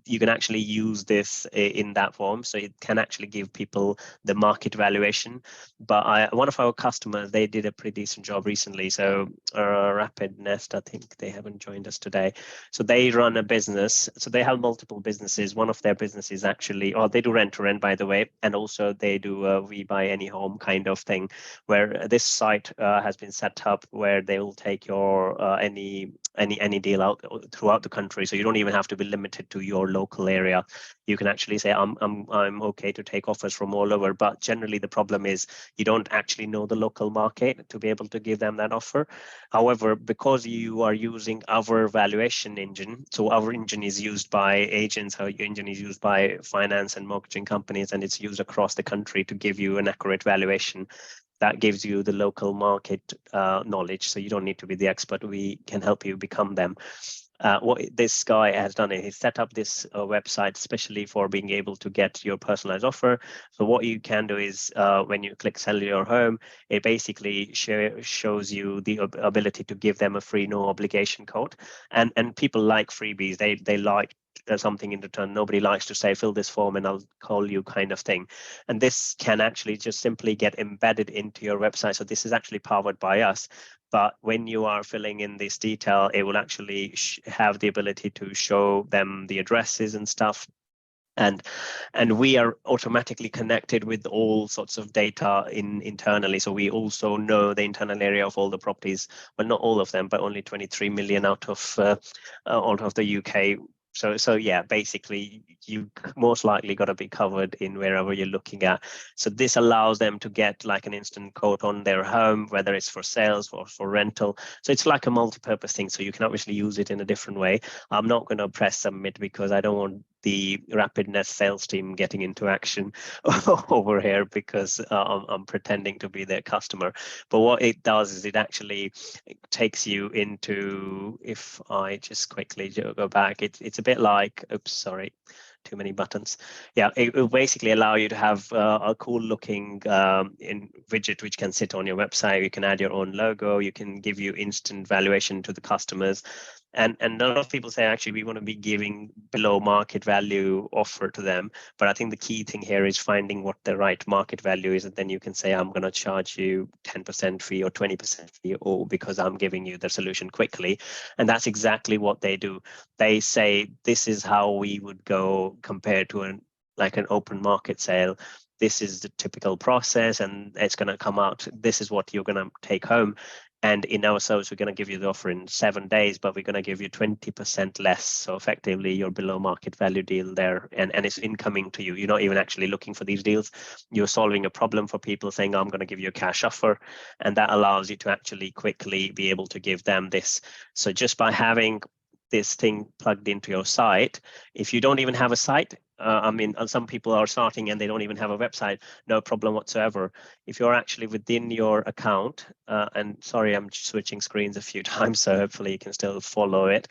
You can actually use this in that form, so it can actually give people the market valuation. But one of our customers, they did a pretty decent job recently. So Rapid Nest, I think they haven't joined us today. So they run a business. So they have multiple businesses. One of their businesses actually, they do rent to rent, by the way, and also they do a We Buy Any Home kind of thing, where this site has been set up where they will take your any deal out throughout the country. So you don't even have to be limited to your local area. You can actually say I'm okay to take offers from all over. But generally the problem is you don't actually know the local market to be able to give them that offer. However, because you are using our valuation engine, so our engine is used by agents, our engine is used by finance and mortgaging companies, and it's used across the country to give you an accurate valuation. That gives you the local market knowledge, so you don't need to be the expert. We can help you become them. What this guy has done is he set up this website especially for being able to get your personalized offer. So what you can do is when you click sell your home, it basically shows you the ability to give them a free no obligation code. And people like freebies. They like something in return. Nobody likes to say, fill this form and I'll call you kind of thing. And this can actually just simply get embedded into your website. So this is actually powered by us. But when you are filling in this detail, it will actually have the ability to show them the addresses and stuff. And we are automatically connected with all sorts of data internally. So we also know the internal area of all the properties. Well, not all of them, but only 23 million out of the UK. So yeah, basically you most likely got to be covered in wherever you're looking at. So this allows them to get like an instant quote on their home, whether it's for sales or for rental. So it's like a multi-purpose thing. So you can obviously use it in a different way. I'm not going to press submit because I don't want the Rapidness sales team getting into action over here because I'm pretending to be their customer. But what it does is it actually takes you into, if I just quickly go back, it's a bit like, oops, sorry, too many buttons. Yeah, it will basically allow you to have a cool looking widget which can sit on your website. You can add your own logo. You can give you instant valuation to the customers. And a lot of people say, actually, we want to be giving below market value offer to them. But I think the key thing here is finding what the right market value is. And then you can say, I'm going to charge you 10% fee or 20% fee, or because I'm giving you the solution quickly. And that's exactly what they do. They say, this is how we would go compared to an open market sale. This is the typical process, and it's going to come out. This is what you're going to take home. And in our service, we're going to give you the offer in 7 days, but we're going to give you 20% less. So effectively, you're below market value deal there, and it's incoming to you. You're not even actually looking for these deals. You're solving a problem for people, saying, I'm going to give you a cash offer. And that allows you to actually quickly be able to give them this. So just by having this thing plugged into your site, if you don't even have a site, I mean, some people are starting and they don't even have a website, no problem whatsoever. If you're actually within your account, and sorry, I'm switching screens a few times, so hopefully you can still follow it.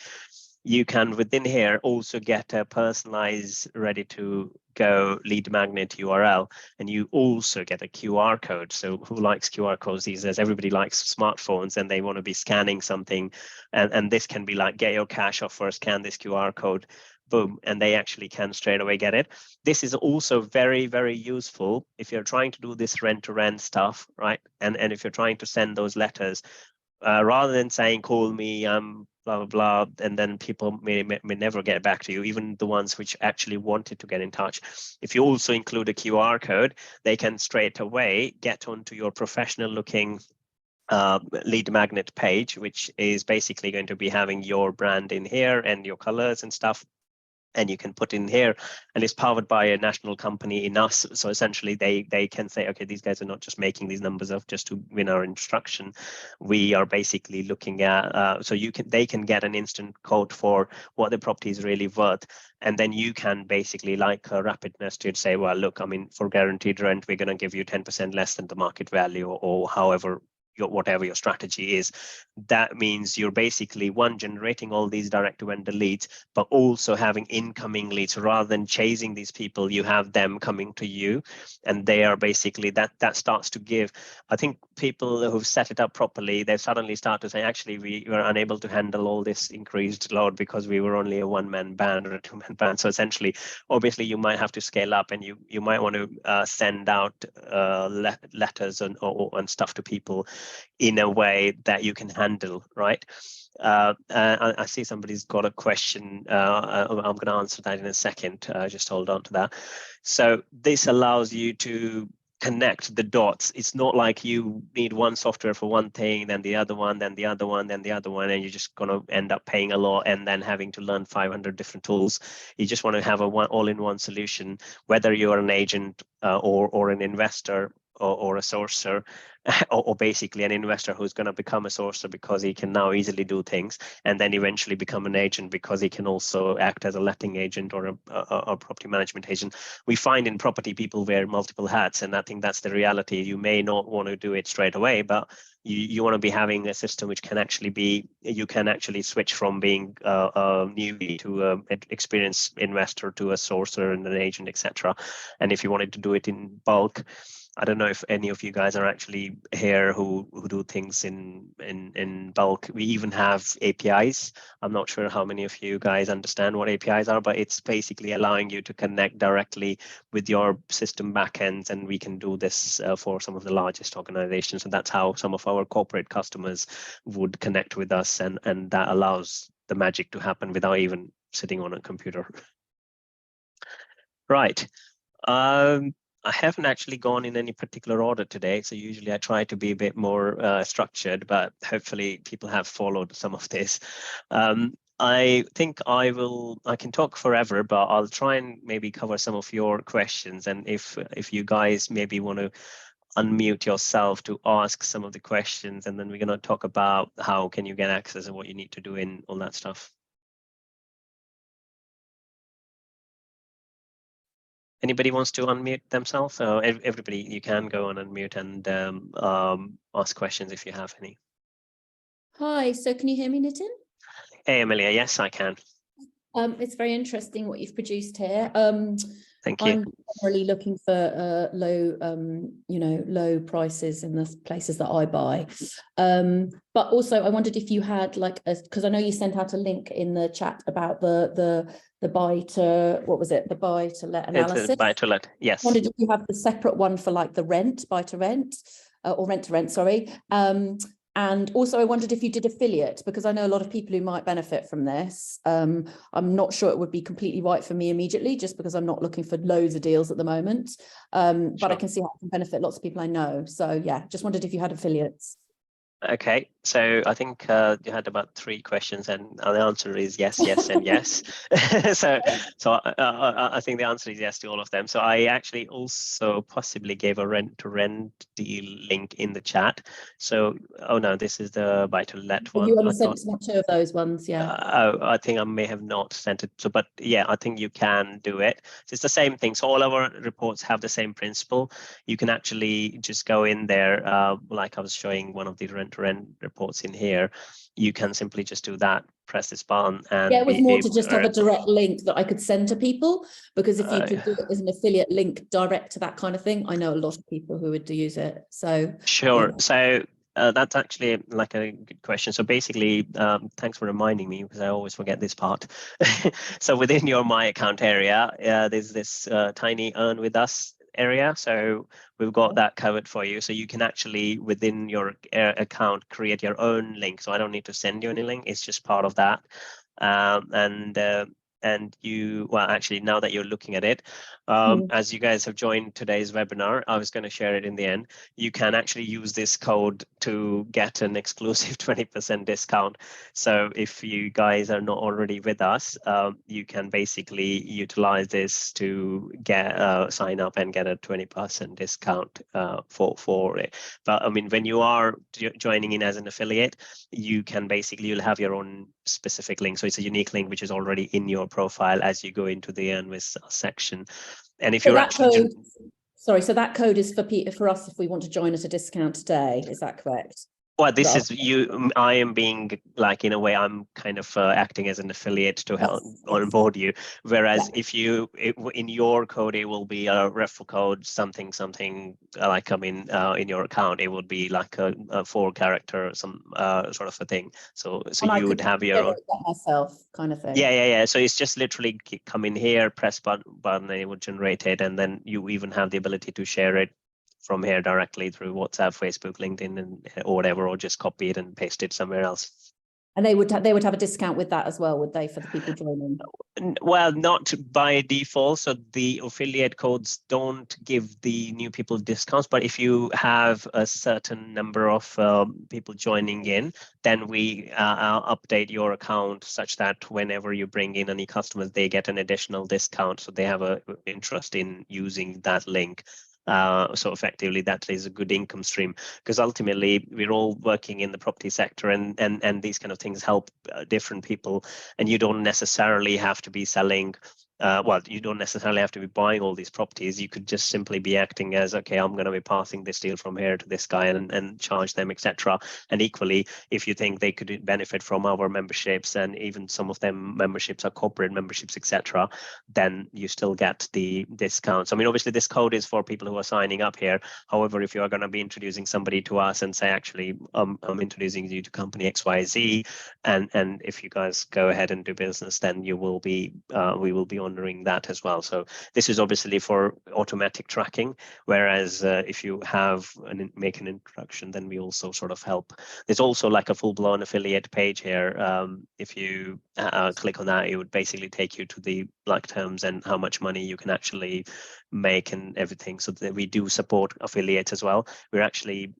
You can within here also get a personalized, ready to go lead magnet URL, and you also get a QR code. So who likes QR codes these days? Everybody likes smartphones and they want to be scanning something. And this can be like, get your cash offer, scan this QR code, boom, and they actually can straight away get it. This is also very, very useful if you're trying to do this rent-to-rent stuff, right? And if you're trying to send those letters, rather than saying, call me, blah, blah, blah, and then people may never get back to you, even the ones which actually wanted to get in touch. If you also include a QR code, they can straight away get onto your professional looking lead magnet page, which is basically going to be having your brand in here and your colors and stuff. And you can put in here, and it's powered by a national company in us. So essentially they can say, okay, these guys are not just making these numbers up just to win our instruction. We are basically looking at, so they can get an instant quote for what the property is really worth. And then you can basically, like a Rapidness, to say, well, look, I mean, for guaranteed rent, we're going to give you 10% less than the market value, or however, whatever your strategy is. That means you're basically, one, generating all these direct to vendor leads, but also having incoming leads. Rather than chasing these people, you have them coming to you, and they are basically, that starts to give, I think people who've set it up properly, they suddenly start to say, actually, we were unable to handle all this increased load because we were only a one-man band or a two-man band. So essentially, obviously, you might have to scale up, and you might want to send out letters and stuff to people in a way that you can handle, right? I see somebody's got a question. I'm going to answer that in a second. Just hold on to that. So this allows you to connect the dots. It's not like you need one software for one thing, then the other one, then the other one, then the other one, and you're just going to end up paying a lot and then having to learn 500 different tools. You just want to have a all-in-one solution, whether you're an agent or an investor or a sourcer, or basically an investor who's going to become a sourcer because he can now easily do things, and then eventually become an agent because he can also act as a letting agent or a property management agent. We find in property people wear multiple hats, and I think that's the reality. You may not want to do it straight away, but you want to be having a system which can actually be, you can actually switch from being a newbie to an experienced investor to a sourcer and an agent, etc. And if you wanted to do it in bulk, I don't know if any of you guys are actually here who do things in bulk. We even have APIs. I'm not sure how many of you guys understand what APIs are, but it's basically allowing you to connect directly with your system backends, and we can do this for some of the largest organizations. And that's how some of our corporate customers would connect with us, and that allows the magic to happen without even sitting on a computer. Right. I haven't actually gone in any particular order today, so usually I try to be a bit more structured, but hopefully people have followed some of this. I think I can talk forever, but I'll try and maybe cover some of your questions. And if you guys maybe want to unmute yourself to ask some of the questions, and then we're going to talk about how can you get access and what you need to do in all that stuff. Anybody wants to unmute themselves? Everybody, you can go and unmute and ask questions if you have any. Hi, so can you hear me, Nitin? Hey, Amelia, yes, I can. It's very interesting what you've produced here. Thank you. I'm generally looking for low prices in the places that I buy. But also I wondered if you had because I know you sent out a link in the chat about the buy to, what was it? The buy to let analysis. It's buy to let, yes. I wondered if you have the separate one for like the rent, buy to rent, or rent to rent, sorry. And also I wondered if you did affiliate, because I know a lot of people who might benefit from this. I'm not sure it would be completely right for me immediately, just because I'm not looking for loads of deals at the moment. But Sure. I can see how it can benefit lots of people I know. So yeah, just wondered if you had affiliates. Okay, so I think you had about 3 questions, and the answer is yes, yes, and yes. so I think the answer is yes to all of them. So I actually also possibly gave a rent-to-rent deal link in the chat. So, oh no, this is the buy-to-let one. You only sent 2 of those ones, yeah. I think I may have not sent it. So, but yeah, I think you can do it. So it's the same thing. So all our reports have the same principle. You can actually just go in there, like I was showing one of the rent-to-rent reports in here. You can simply just do that, press this button, and yeah, it was more to just have a direct link that I could send to people, because if you could do it as an affiliate link direct to that kind of thing, I know a lot of people who would use it. So sure. Yeah. So that's actually like a good question. So basically, thanks for reminding me, because I always forget this part. So within your My Account area, there's this tiny Earn With Us area. So we've got that covered for you. So you can actually, within your account, create your own link. So I don't need to send you any link. It's just part of that. And you, well, actually, now that you're looking at it, as you guys have joined today's webinar, I was going to share it in the end. You can actually use this code to get an exclusive 20% discount. So if you guys are not already with us, you can basically utilize this to get sign up and get a 20% discount for it. But I mean, when you are joining in as an affiliate, you can basically, you'll have your own specific link. So it's a unique link which is already in your profile as you go into the Earn With Us section. And if you're actually sorry, so that code is for us if we want to join at a discount today, is that correct? Well, this is you. I am being like, in a way, I'm kind of acting as an affiliate to help onboard you. Whereas if you, in your code, it will be a referral code, something, like, I mean, in your account, it would be like a 4-character, some sort of a thing. So you would have your own. Myself kind of thing. Yeah. So it's just literally come in here, press button, and it would generate it. And then you even have the ability to share it from here directly through WhatsApp, Facebook, LinkedIn, and or whatever, or just copy it and paste it somewhere else. And they would have a discount with that as well, would they, for the people joining? Well, not by default. So the affiliate codes don't give the new people discounts, but if you have a certain number of people joining in, then we update your account such that whenever you bring in any customers, they get an additional discount. So they have an interest in using that link. So effectively, that is a good income stream, because ultimately we're all working in the property sector, and these kind of things help different people, and you don't necessarily have to be selling well, you don't necessarily have to be buying all these properties. You could just simply be acting as, okay, I'm going to be passing this deal from here to this guy and charge them, etc. And equally, if you think they could benefit from our memberships, and even some of them memberships are corporate memberships, etc., then you still get the discounts. I mean, obviously this code is for people who are signing up here. However, if you are going to be introducing somebody to us and say, actually, I'm introducing you to company XYZ, and if you guys go ahead and do business, then you will be we will be honoring that as well. So this is obviously for automatic tracking, whereas if you have make an introduction, then we also sort of help. There's also like a full-blown affiliate page here. If you click on that, it would basically take you to the like terms and how much money you can actually make and everything. So that we do support affiliates as well. We're actually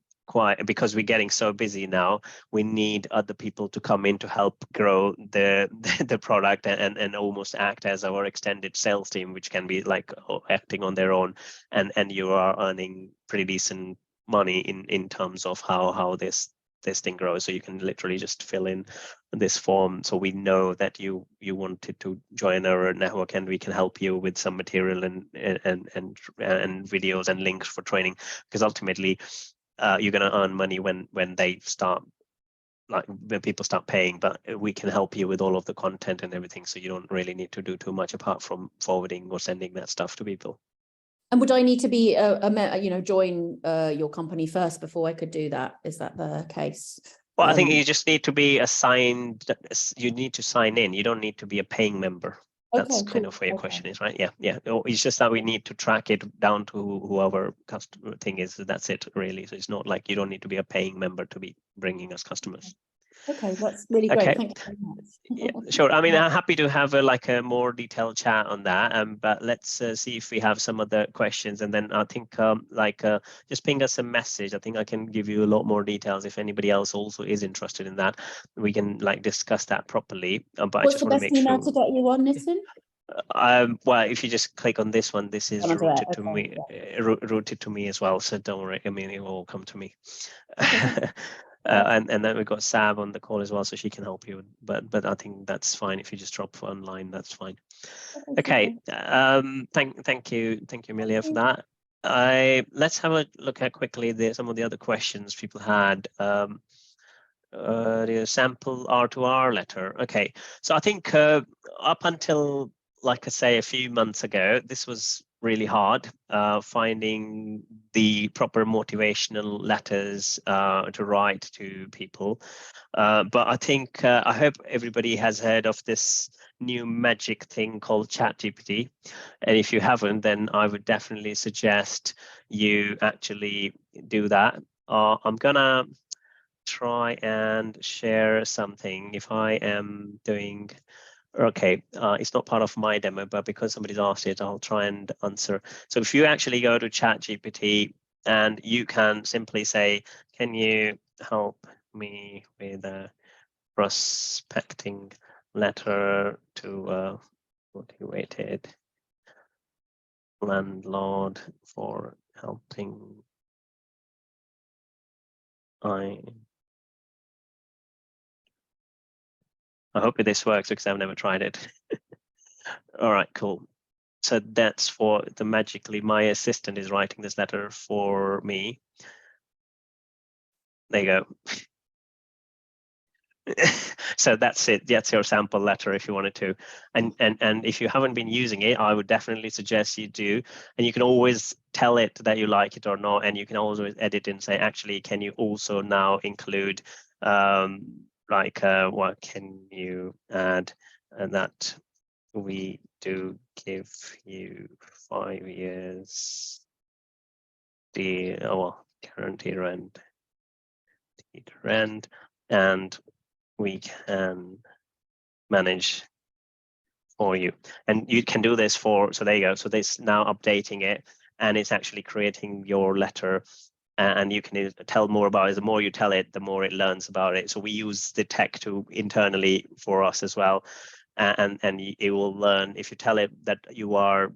because we're getting so busy now, we need other people to come in to help grow the product and almost act as our extended sales team, which can be like acting on their own, and you are earning pretty decent money in terms of how this thing grows. So you can literally just fill in this form, so we know that you wanted to join our network, and we can help you with some material and videos and links for training, because ultimately you're going to earn money when they start, like when people start paying, but we can help you with all of the content and everything, so you don't really need to do too much apart from forwarding or sending that stuff to people. And would I need to be join your company first before I could do that? Is that the case? Well, I think you just need to be assigned. You need to sign in. You don't need to be a paying member. That's kind of where your question is, right? Yeah. It's just that we need to track it down to whoever customer thing is. That's it, really. So it's not like you don't need to be a paying member to be bringing us customers. Okay, that's really great. Thank you very much. Yeah, sure. I mean, I'm happy to have a more detailed chat on that. But let's see if we have some other questions, and then I think just ping us a message. I think I can give you a lot more details if anybody else also is interested in that. We can discuss that properly. But What's I just want to make the best email sure. to get you on, Nitin? Well, if you just click on this one, this is routed to me, yeah. routed to me as well. So don't worry. I mean, it will all come to me. Okay. And then we've got Sab on the call as well, so she can help you. But I think that's fine if you just drop online. That's fine. Okay. Thank you, Amelia, for that. Let's have a look at quickly some of the other questions people had. The sample R2R letter. Okay, so I think up until, like I say, a few months ago, this was really hard finding the proper motivational letters to write to people. But I think I hope everybody has heard of this new magic thing called ChatGPT. And if you haven't, then I would definitely suggest you actually do that. I'm gonna try and share something. If I am doing, okay, it's not part of my demo, but because somebody's asked it, I'll try and answer. So if you actually go to ChatGPT, and you can simply say, can you help me with a prospecting letter to a motivated landlord for helping I hope this works, because I've never tried it. All right, cool. So that's for magically, my assistant is writing this letter for me. There you go. So that's it. That's your sample letter if you wanted to. And if you haven't been using it, I would definitely suggest you do. And you can always tell it that you like it or not. And you can always edit and say, actually, can you also now include what can you add, and that we do give you 5 years guaranteed rent, and we can manage for you. And you can do this so there you go. So this now updating it, and it's actually creating your letter. And you can tell more about it. The more you tell it, the more it learns about it. So we use the tech internally for us as well. And it will learn. If you tell it that you are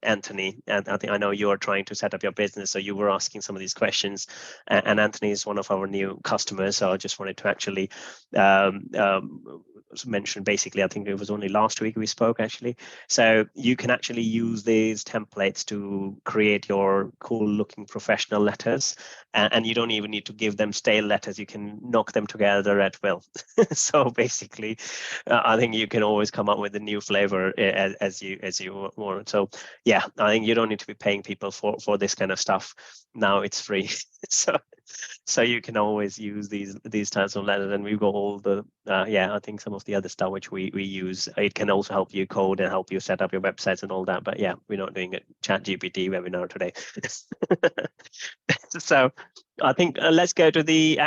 Anthony, and I know you are trying to set up your business, so you were asking some of these questions, and Anthony is one of our new customers, so I just wanted to actually mentioned, basically, I think it was only last week we spoke actually. So you can actually use these templates to create your cool looking professional letters, and you don't even need to give them stale letters. You can knock them together at will. So basically, I think you can always come up with a new flavor as you want. So yeah, I think you don't need to be paying people for this kind of stuff. Now it's free. So you can always use these types of letters, and we've got all the I think some of the other stuff which we use. It can also help you code and help you set up your websites and all that. But yeah, we're not doing a ChatGPT webinar today. So I think let's go to the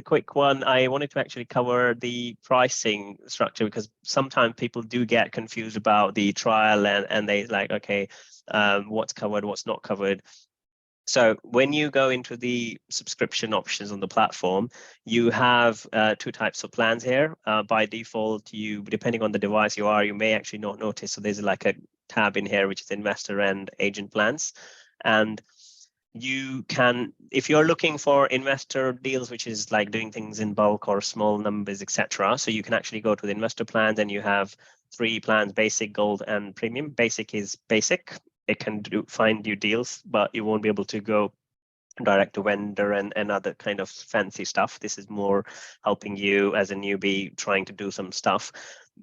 quick one. I wanted to actually cover the pricing structure, because sometimes people do get confused about the trial and they like, okay, what's covered, what's not covered. So when you go into the subscription options on the platform, you have two types of plans here. By default, depending on the device you may actually not notice. So there's like a tab in here, which is investor and agent plans. And you can, if you're looking for investor deals, which is like doing things in bulk or small numbers, etc. So you can actually go to the investor plans, and you have 3 plans: basic, gold, and premium. Basic is basic. It can find you deals, but you won't be able to go direct to vendor and other kind of fancy stuff. This is more helping you as a newbie trying to do some stuff.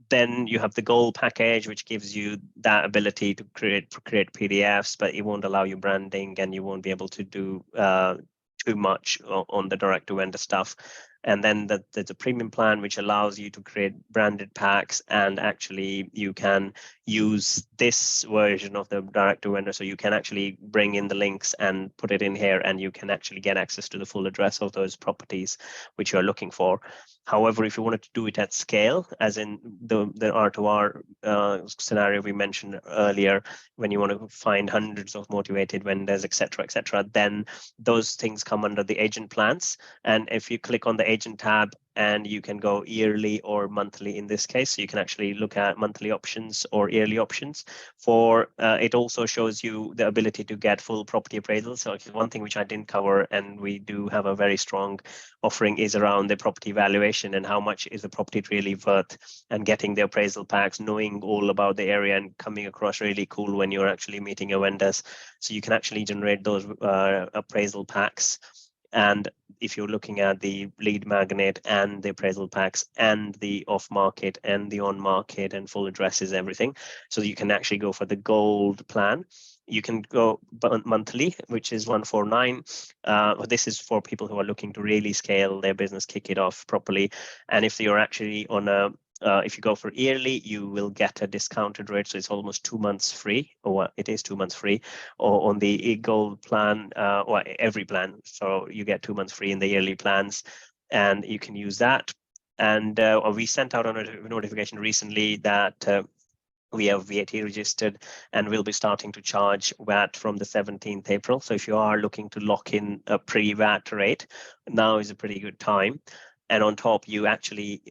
Then you have the gold package, which gives you that ability to create PDFs, but it won't allow you branding, and you won't be able to do too much on the direct to vendor stuff. And then there's a premium plan, which allows you to create branded packs, and actually you can use this version of the direct to vendor. So you can actually bring in the links and put it in here, and you can actually get access to the full address of those properties which you're looking for. However, if you wanted to do it at scale, as in the R2R scenario we mentioned earlier, when you want to find hundreds of motivated vendors, etc., then those things come under the agent plans. And if you click on the agent tab, and you can go yearly or monthly in this case, so you can actually look at monthly options or yearly options. For it also shows you the ability to get full property appraisal. So one thing which I didn't cover, and we do have a very strong offering, is around the property valuation and how much is the property really worth, and getting the appraisal packs, knowing all about the area, and coming across really cool when you're actually meeting your vendors. So you can actually generate those appraisal packs. And if you're looking at the lead magnet and the appraisal packs and the off market and the on market and full addresses, everything, so you can actually go for the gold plan. You can go monthly, which is 149. This is for people who are looking to really scale their business, kick it off properly. And if you're actually on a if you go for yearly, you will get a discounted rate, so it's almost 2 months free, or it is 2 months free, or on the gold plan, or every plan. So you get 2 months free in the yearly plans, and you can use that. And we sent out a notification recently that we have VAT registered, and we'll be starting to charge VAT from the 17th April. So if you are looking to lock in a pre-VAT rate, now is a pretty good time. And on top, you actually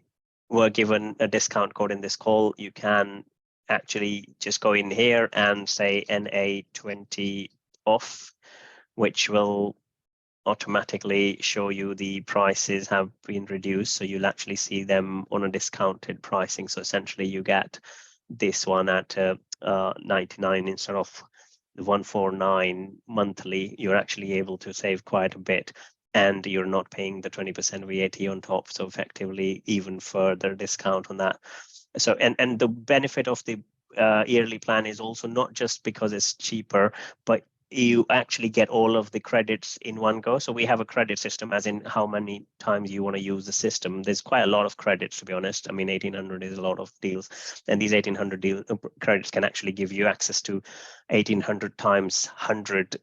were given a discount code in this call. You can actually just go in here and say NA20 off, which will automatically show you the prices have been reduced. So you'll actually see them on a discounted pricing. So essentially you get this one at 99 instead of the 149 monthly. You're actually able to save quite a bit, and you're not paying the 20% VAT on top. So effectively even further discount on that. So and the benefit of the yearly plan is also not just because it's cheaper, but you actually get all of the credits in one go. So we have a credit system, as in how many times you want to use the system. There's quite a lot of credits, to be honest. I mean, 1800 is a lot of deals, and these 1800 credits can actually give you access to 1800 times 100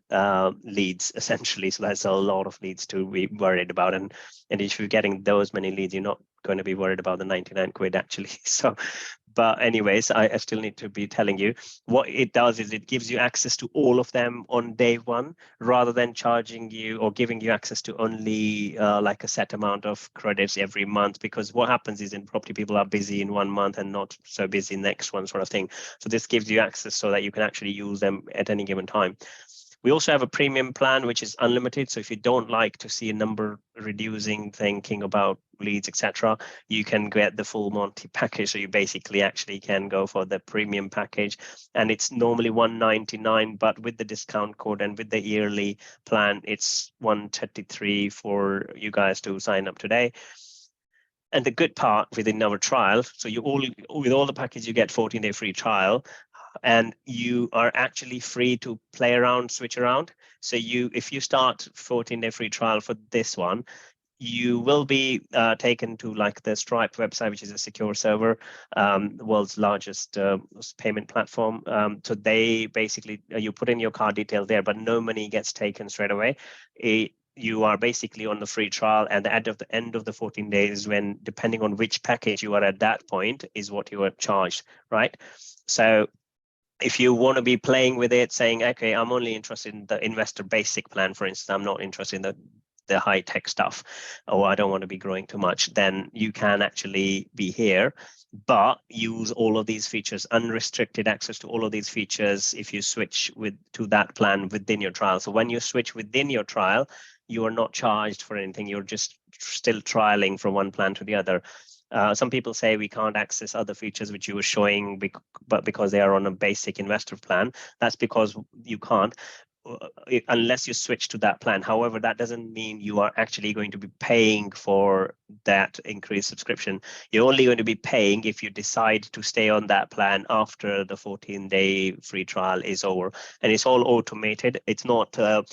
leads, essentially. So that's a lot of leads to be worried about. And if you're getting those many leads, you're not going to be worried about the 99 quid actually. So, but anyways, I still need to be telling you what it does is it gives you access to all of them on day one, rather than charging you or giving you access to only like a set amount of credits every month. Because what happens is in property, people are busy in 1 month and not so busy next one, sort of thing. So this gives you access so that you can actually use them at any given time. We also have a premium plan, which is unlimited. So if you don't like to see a number reducing, thinking about leads, etc., you can get the full Monty package. So you basically actually can go for the premium package, and it's normally $199, but with the discount code and with the yearly plan, it's $133 for you guys to sign up today. And the good part within our trial, so with all the package, you get 14-day free trial, and you are actually free to play around, switch around. So if you start 14-day free trial for this one, you will be taken to like the Stripe website, which is a secure server, the world's largest payment platform. So they basically, you put in your card details there, but no money gets taken straight away. You are basically on the free trial, and at the end of the 14 days, when depending on which package you are at that point, is what you are charged, right? So if you want to be playing with it, saying, okay, I'm only interested in the investor basic plan, for instance, I'm not interested in the high tech stuff, or I don't want to be growing too much, then you can actually be here, but use all of these features, unrestricted access to all of these features if you switch to that plan within your trial. So when you switch within your trial, you are not charged for anything. You're just still trialing from one plan to the other. Some people say we can't access other features which you were showing, but because they are on a basic investor plan. That's because you can't, unless you switch to that plan. However, that doesn't mean you are actually going to be paying for that increased subscription. You're only going to be paying if you decide to stay on that plan after the 14-day free trial is over. And it's all automated. It's not till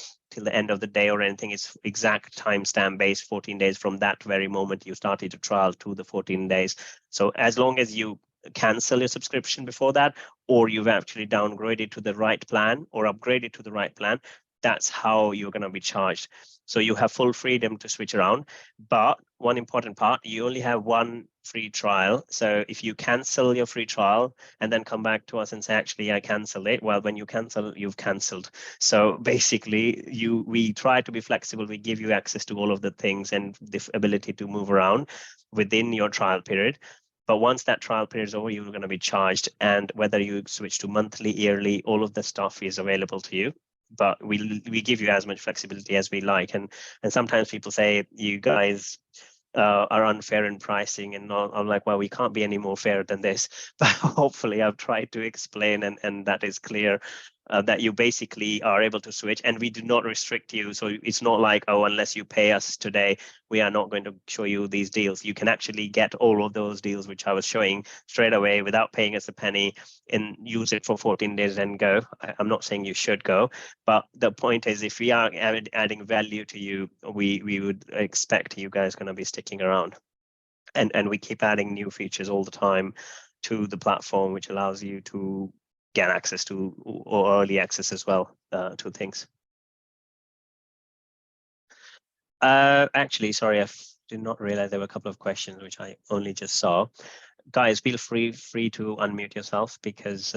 the end of the day or anything. It's exact timestamp based, 14 days from that very moment you started to trial to the 14 days. So as long as you cancel your subscription before that, or you've actually downgraded to the right plan or upgraded to the right plan, that's how you're going to be charged. So you have full freedom to switch around. But one important part, you only have one free trial. So if you cancel your free trial and then come back to us and say, actually, I cancel it, well, when you cancel, you've canceled. So basically, we try to be flexible. We give you access to all of the things and the ability to move around within your trial period. But once that trial period is over, you're going to be charged. And whether you switch to monthly, yearly, all of the stuff is available to you. But we give you as much flexibility as we like. And sometimes people say, you guys are unfair in pricing. And I'm like, well, we can't be any more fair than this. But hopefully I've tried to explain, and that is clear. That you basically are able to switch, and we do not restrict you. So it's not like, oh, unless you pay us today, we are not going to show you these deals. You can actually get all of those deals, which I was showing, straight away without paying us a penny, and use it for 14 days and go. I'm not saying you should go, but the point is, if we are adding value to you, we would expect you guys going to be sticking around. And we keep adding new features all the time to the platform, which allows you to get access to, or early access as well, to things. Actually, sorry, I did not realize there were a couple of questions which I only just saw. Guys, feel free to unmute yourself, because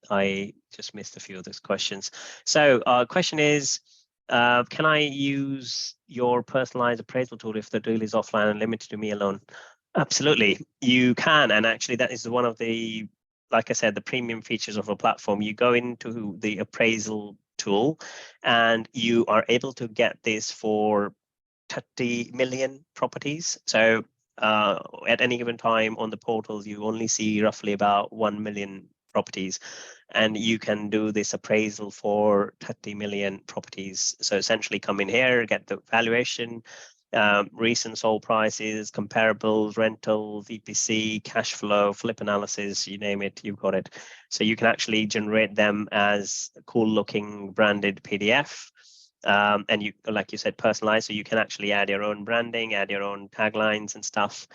I just missed a few of those questions. So question is, can I use your personalized appraisal tool if the deal is offline and limited to me alone? Absolutely, you can. And actually, that is one of the, like I said, the premium features of a platform. You go into the appraisal tool and you are able to get this for 30 million properties. So at any given time on the portals, you only see roughly about 1 million properties, and you can do this appraisal for 30 million properties. So essentially come in here, get the valuation, recent sold prices, comparables, rentals, EPC, cash flow, flip analysis, you name it, you've got it. So you can actually generate them as cool looking branded PDF. And you, like you said, personalized, so you can actually add your own branding, add your own taglines and stuff.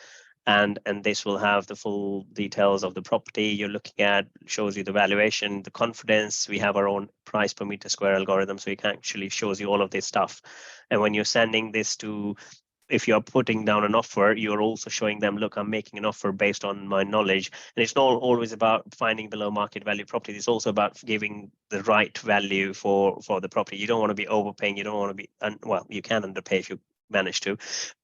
And this will have the full details of the property you're looking at, shows you the valuation, the confidence. We have our own price per meter square algorithm, so it can actually shows you all of this stuff. And when you're sending this to, if you're putting down an offer, you're also showing them, look, I'm making an offer based on my knowledge. And it's not always about finding below market value property. It's also about giving the right value for the property. You don't want to be overpaying. You don't want to be, well, you can underpay if you manage to,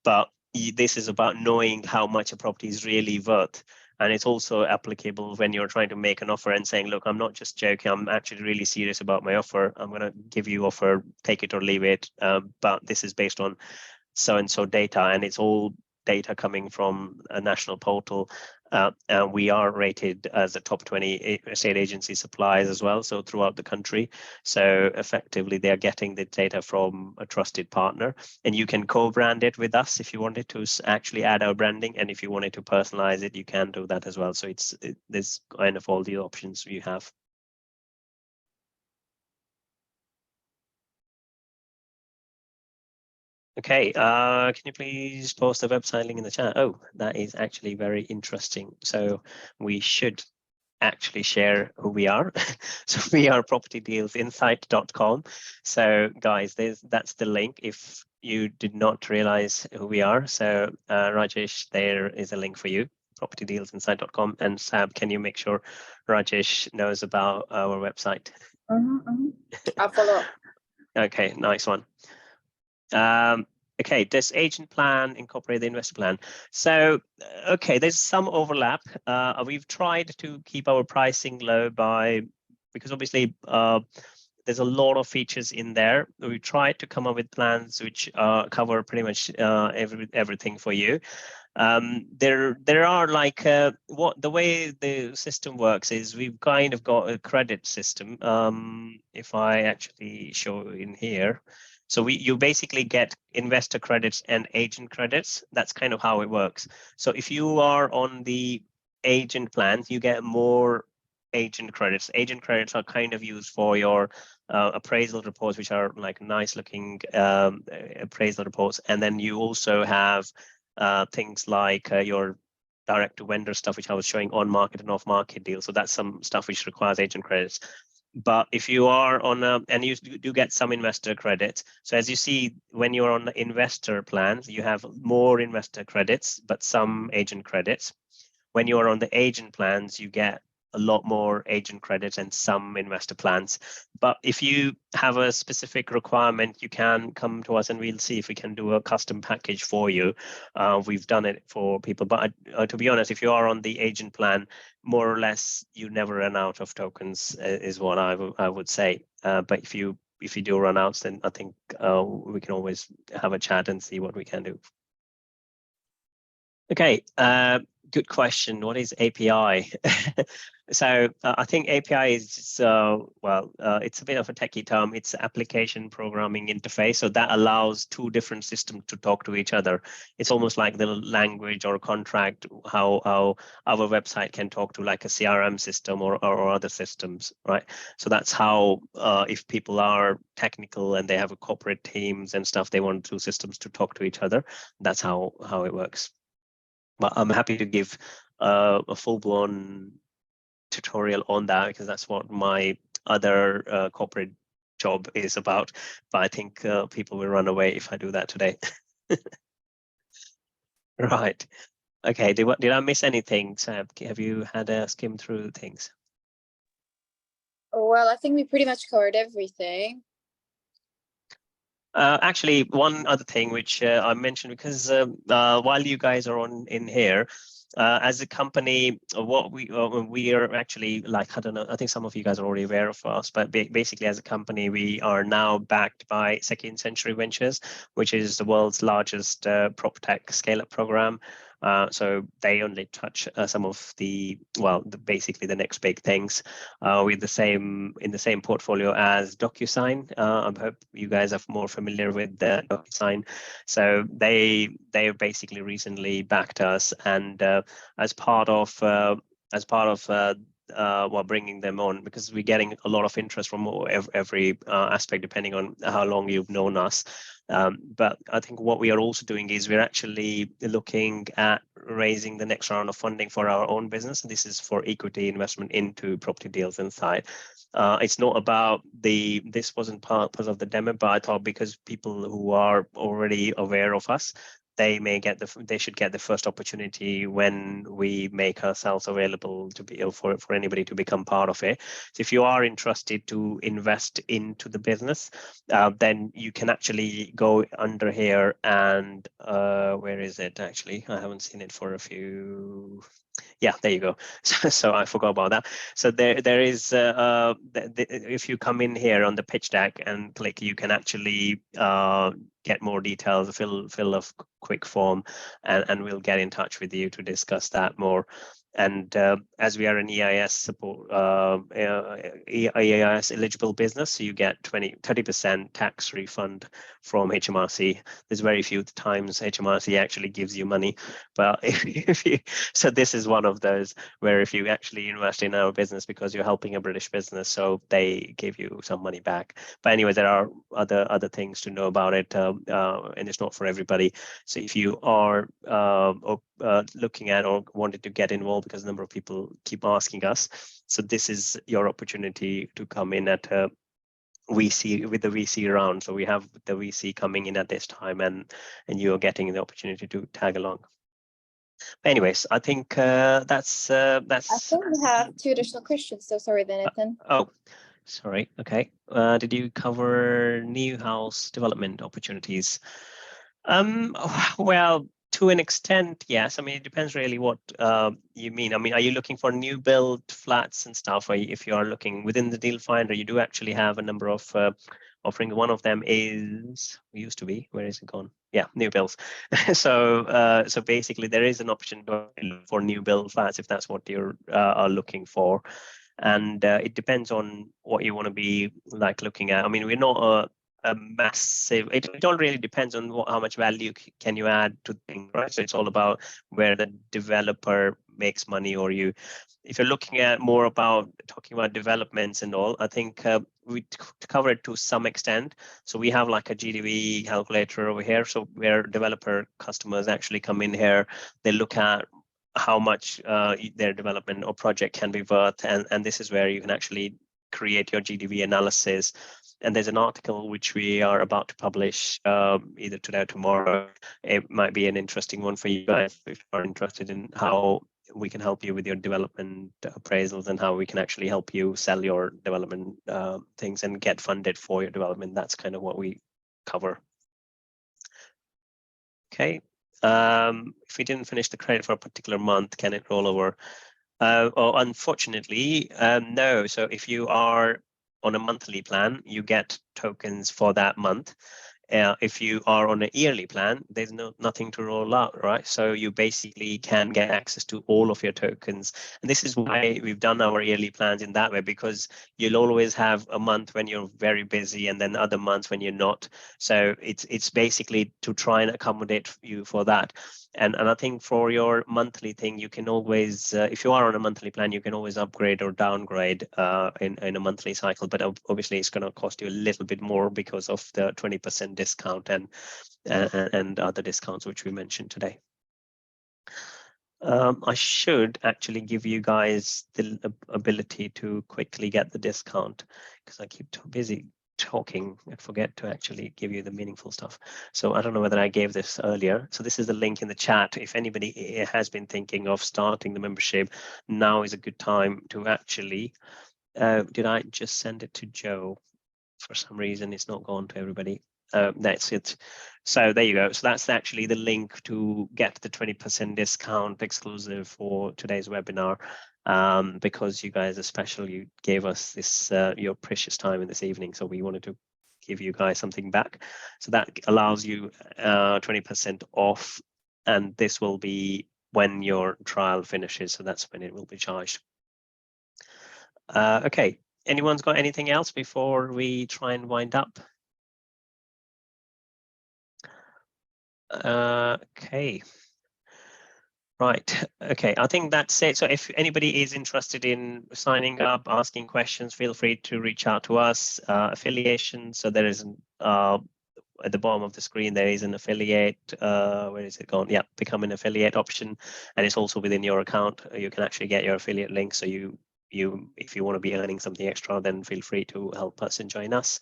but this is about knowing how much a property is really worth. And it's also applicable when you're trying to make an offer and saying, look, I'm not just joking, I'm actually really serious about my offer. I'm going to give you offer, take it or leave it. But this is based on so-and-so data, and it's all data coming from a national portal. And we are rated as a top 20 estate agency suppliers as well, so throughout the country. So effectively, they are getting the data from a trusted partner, and you can co-brand it with us if you wanted to actually add our branding, and if you wanted to personalize it, you can do that as well. So there's kind of all the options you have. Okay, can you please post the website link in the chat? Oh, that is actually very interesting. So we should actually share who we are. So we are propertydealsinsight.com. So guys, that's the link if you did not realize who we are. So Rajesh, there is a link for you, propertydealsinsight.com. And Sab, can you make sure Rajesh knows about our website? I'll follow up. Okay, nice one. Okay, does agent plan incorporate the investor plan? So, okay, there's some overlap. We've tried to keep our pricing low because obviously there's a lot of features in there. We tried to come up with plans which cover pretty much everything for you. There are like what the way the system works is we've kind of got a credit system. If I actually show in here. So you basically get investor credits and agent credits. That's kind of how it works. So if you are on the agent plans, you get more agent credits. Agent credits are kind of used for your appraisal reports, which are like nice looking appraisal reports. And then you also have things like your direct to vendor stuff, which I was showing on market and off market deals. So that's some stuff which requires agent credits. But if you are on and you do get some investor credits. So as you see, when you're on the investor plans, you have more investor credits, but some agent credits. When you're on the agent plans, you get a lot more agent credits and some investor plans. But if you have a specific requirement, you can come to us and we'll see if we can do a custom package for you. We've done it for people, but to be honest, if you are on the agent plan, more or less, you never run out of tokens is what I would say. But if you do run out, then I think we can always have a chat and see what we can do. Okay, good question. What is API? So I think API is it's a bit of a techie term. It's application programming interface. So that allows two different systems to talk to each other. It's almost like the language or contract, how our website can talk to like a CRM system or other systems, right? So that's how if people are technical and they have a corporate teams and stuff, they want two systems to talk to each other. That's how it works. But I'm happy to give a full-blown tutorial on that because that's what my other corporate job is about. But I think people will run away if I do that today. Right. Okay. Did I miss anything, Sam? Have you had a skim through things? Well, I think we pretty much covered everything. Actually, one other thing which I mentioned, because while you guys are in here, as a company, what we are actually like, I don't know, I think some of you guys are already aware of us, but basically as a company, we are now backed by Second Century Ventures, which is the world's largest prop tech scale-up program. So they only touch some of basically the next big things with in the same portfolio as DocuSign. I hope you guys are more familiar with the DocuSign. So they basically recently backed us, and as part of bringing them on, because we're getting a lot of interest from every aspect, depending on how long you've known us. But I think what we are also doing is we're actually looking at raising the next round of funding for our own business. And this is for equity investment into Property Deals Insight. It's not about this wasn't part of the demo, but I thought because people who are already aware of us, they should get the first opportunity when we make ourselves available to be for anybody to become part of it. So if you are interested to invest into the business, then you can actually go under here and where is it actually? I haven't seen it for a few. Yeah, there you go. So I forgot about that. So there is, if you come in here on the pitch deck and click, you can actually get more details, fill a quick form, and we'll get in touch with you to discuss that more. And as we are an EIS support, EIS eligible business, so you get 30% tax refund from HMRC. There's very few times HMRC actually gives you money, but if you, so this is one of those where if you actually invest in our business because you're helping a British business, so they give you some money back. But anyway, there are other things to know about it, and it's not for everybody. So if you are looking at or wanted to get involved, because a number of people keep asking us, so this is your opportunity to come in at VC with the VC round. So we have the VC coming in at this time, and you're getting the opportunity to tag along. Anyways, I think that's. I think we have 2 additional questions. So sorry, then, Nathan. Oh, sorry. Okay. Did you cover new house development opportunities? Well, to an extent, yes. I mean, it depends really what you mean. I mean, are you looking for new build flats and stuff? Or if you are looking within the deal finder, you do actually have a number of offering. One of them is, used to be, where is it gone? Yeah, new builds. So basically there is an option for new build flats if that's what you are looking for. And it depends on what you want to be like looking at. I mean, we're not a massive, it all really depends on how much value can you add to things, right? So it's all about where the developer makes money, or you, if you're looking at more about talking about developments and all, I think we cover it to some extent. So we have like a GDV calculator over here. So where developer customers actually come in here, they look at how much their development or project can be worth. And this is where you can actually create your GDV analysis. And there's an article which we are about to publish either today or tomorrow. It might be an interesting one for you guys if you are interested in how we can help you with your development appraisals and how we can actually help you sell your development things and get funded for your development. That's kind of what we cover. Okay. If we didn't finish the credit for a particular month, can it roll over? Unfortunately, no. So if you are on a monthly plan, you get tokens for that month. If you are on a yearly plan, there's nothing to roll out, right? So you basically can get access to all of your tokens. And this is why we've done our yearly plans in that way, because you'll always have a month when you're very busy and then other months when you're not. So it's basically to try and accommodate you for that. And I think for your monthly thing, you can always, if you are on a monthly plan, you can always upgrade or downgrade in a monthly cycle. But obviously, it's going to cost you a little bit more because of the 20% discount and other discounts which we mentioned today. I should actually give you guys the ability to quickly get the discount because I keep too busy talking and forget to actually give you the meaningful stuff. So I don't know whether I gave this earlier. So this is the link in the chat. If anybody has been thinking of starting the membership, now is a good time to actually, did I just send it to Joe? For some reason, it's not gone to everybody. That's it. So there you go. So that's actually the link to get the 20% discount exclusive for today's webinar. Because you guys are special, you gave us this your precious time in this evening, so we wanted to give you guys something back. So that allows you 20% off, and this will be when your trial finishes, so that's when it will be charged. Okay, anyone's got anything else before we try and wind up? Okay. Right. Okay. I think that's it. So if anybody is interested in signing up, asking questions, feel free to reach out to us. Affiliation. So there is at the bottom of the screen, there is an affiliate. Where is it gone? Yeah, become an affiliate option, and it's also within your account. You can actually get your affiliate link. So you if you want to be earning something extra, then feel free to help us and join us.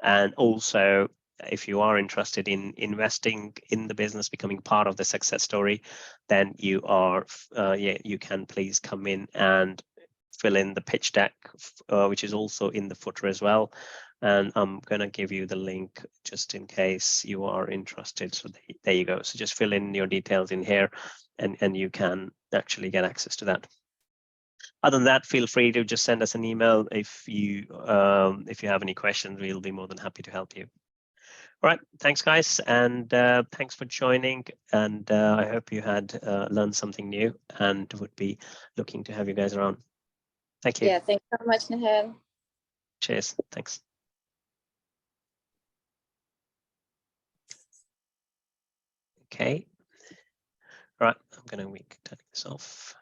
And also, if you are interested in investing in the business, becoming part of the success story, then you are, you can please come in and fill in the pitch deck, which is also in the footer as well. and I'm going to give you the link just in case you are interested. So there you go. So just fill in your details in here, and you can actually get access to that. Other than that, feel free to just send us an email if you have any questions. We'll be more than happy to help you. All right, thanks guys, and thanks for joining, and I hope you had learned something new, and would be looking to have you guys around. Thank you. Yeah, thanks so much, Nahan. Cheers. Thanks. Okay. All right, I'm going to turn this off.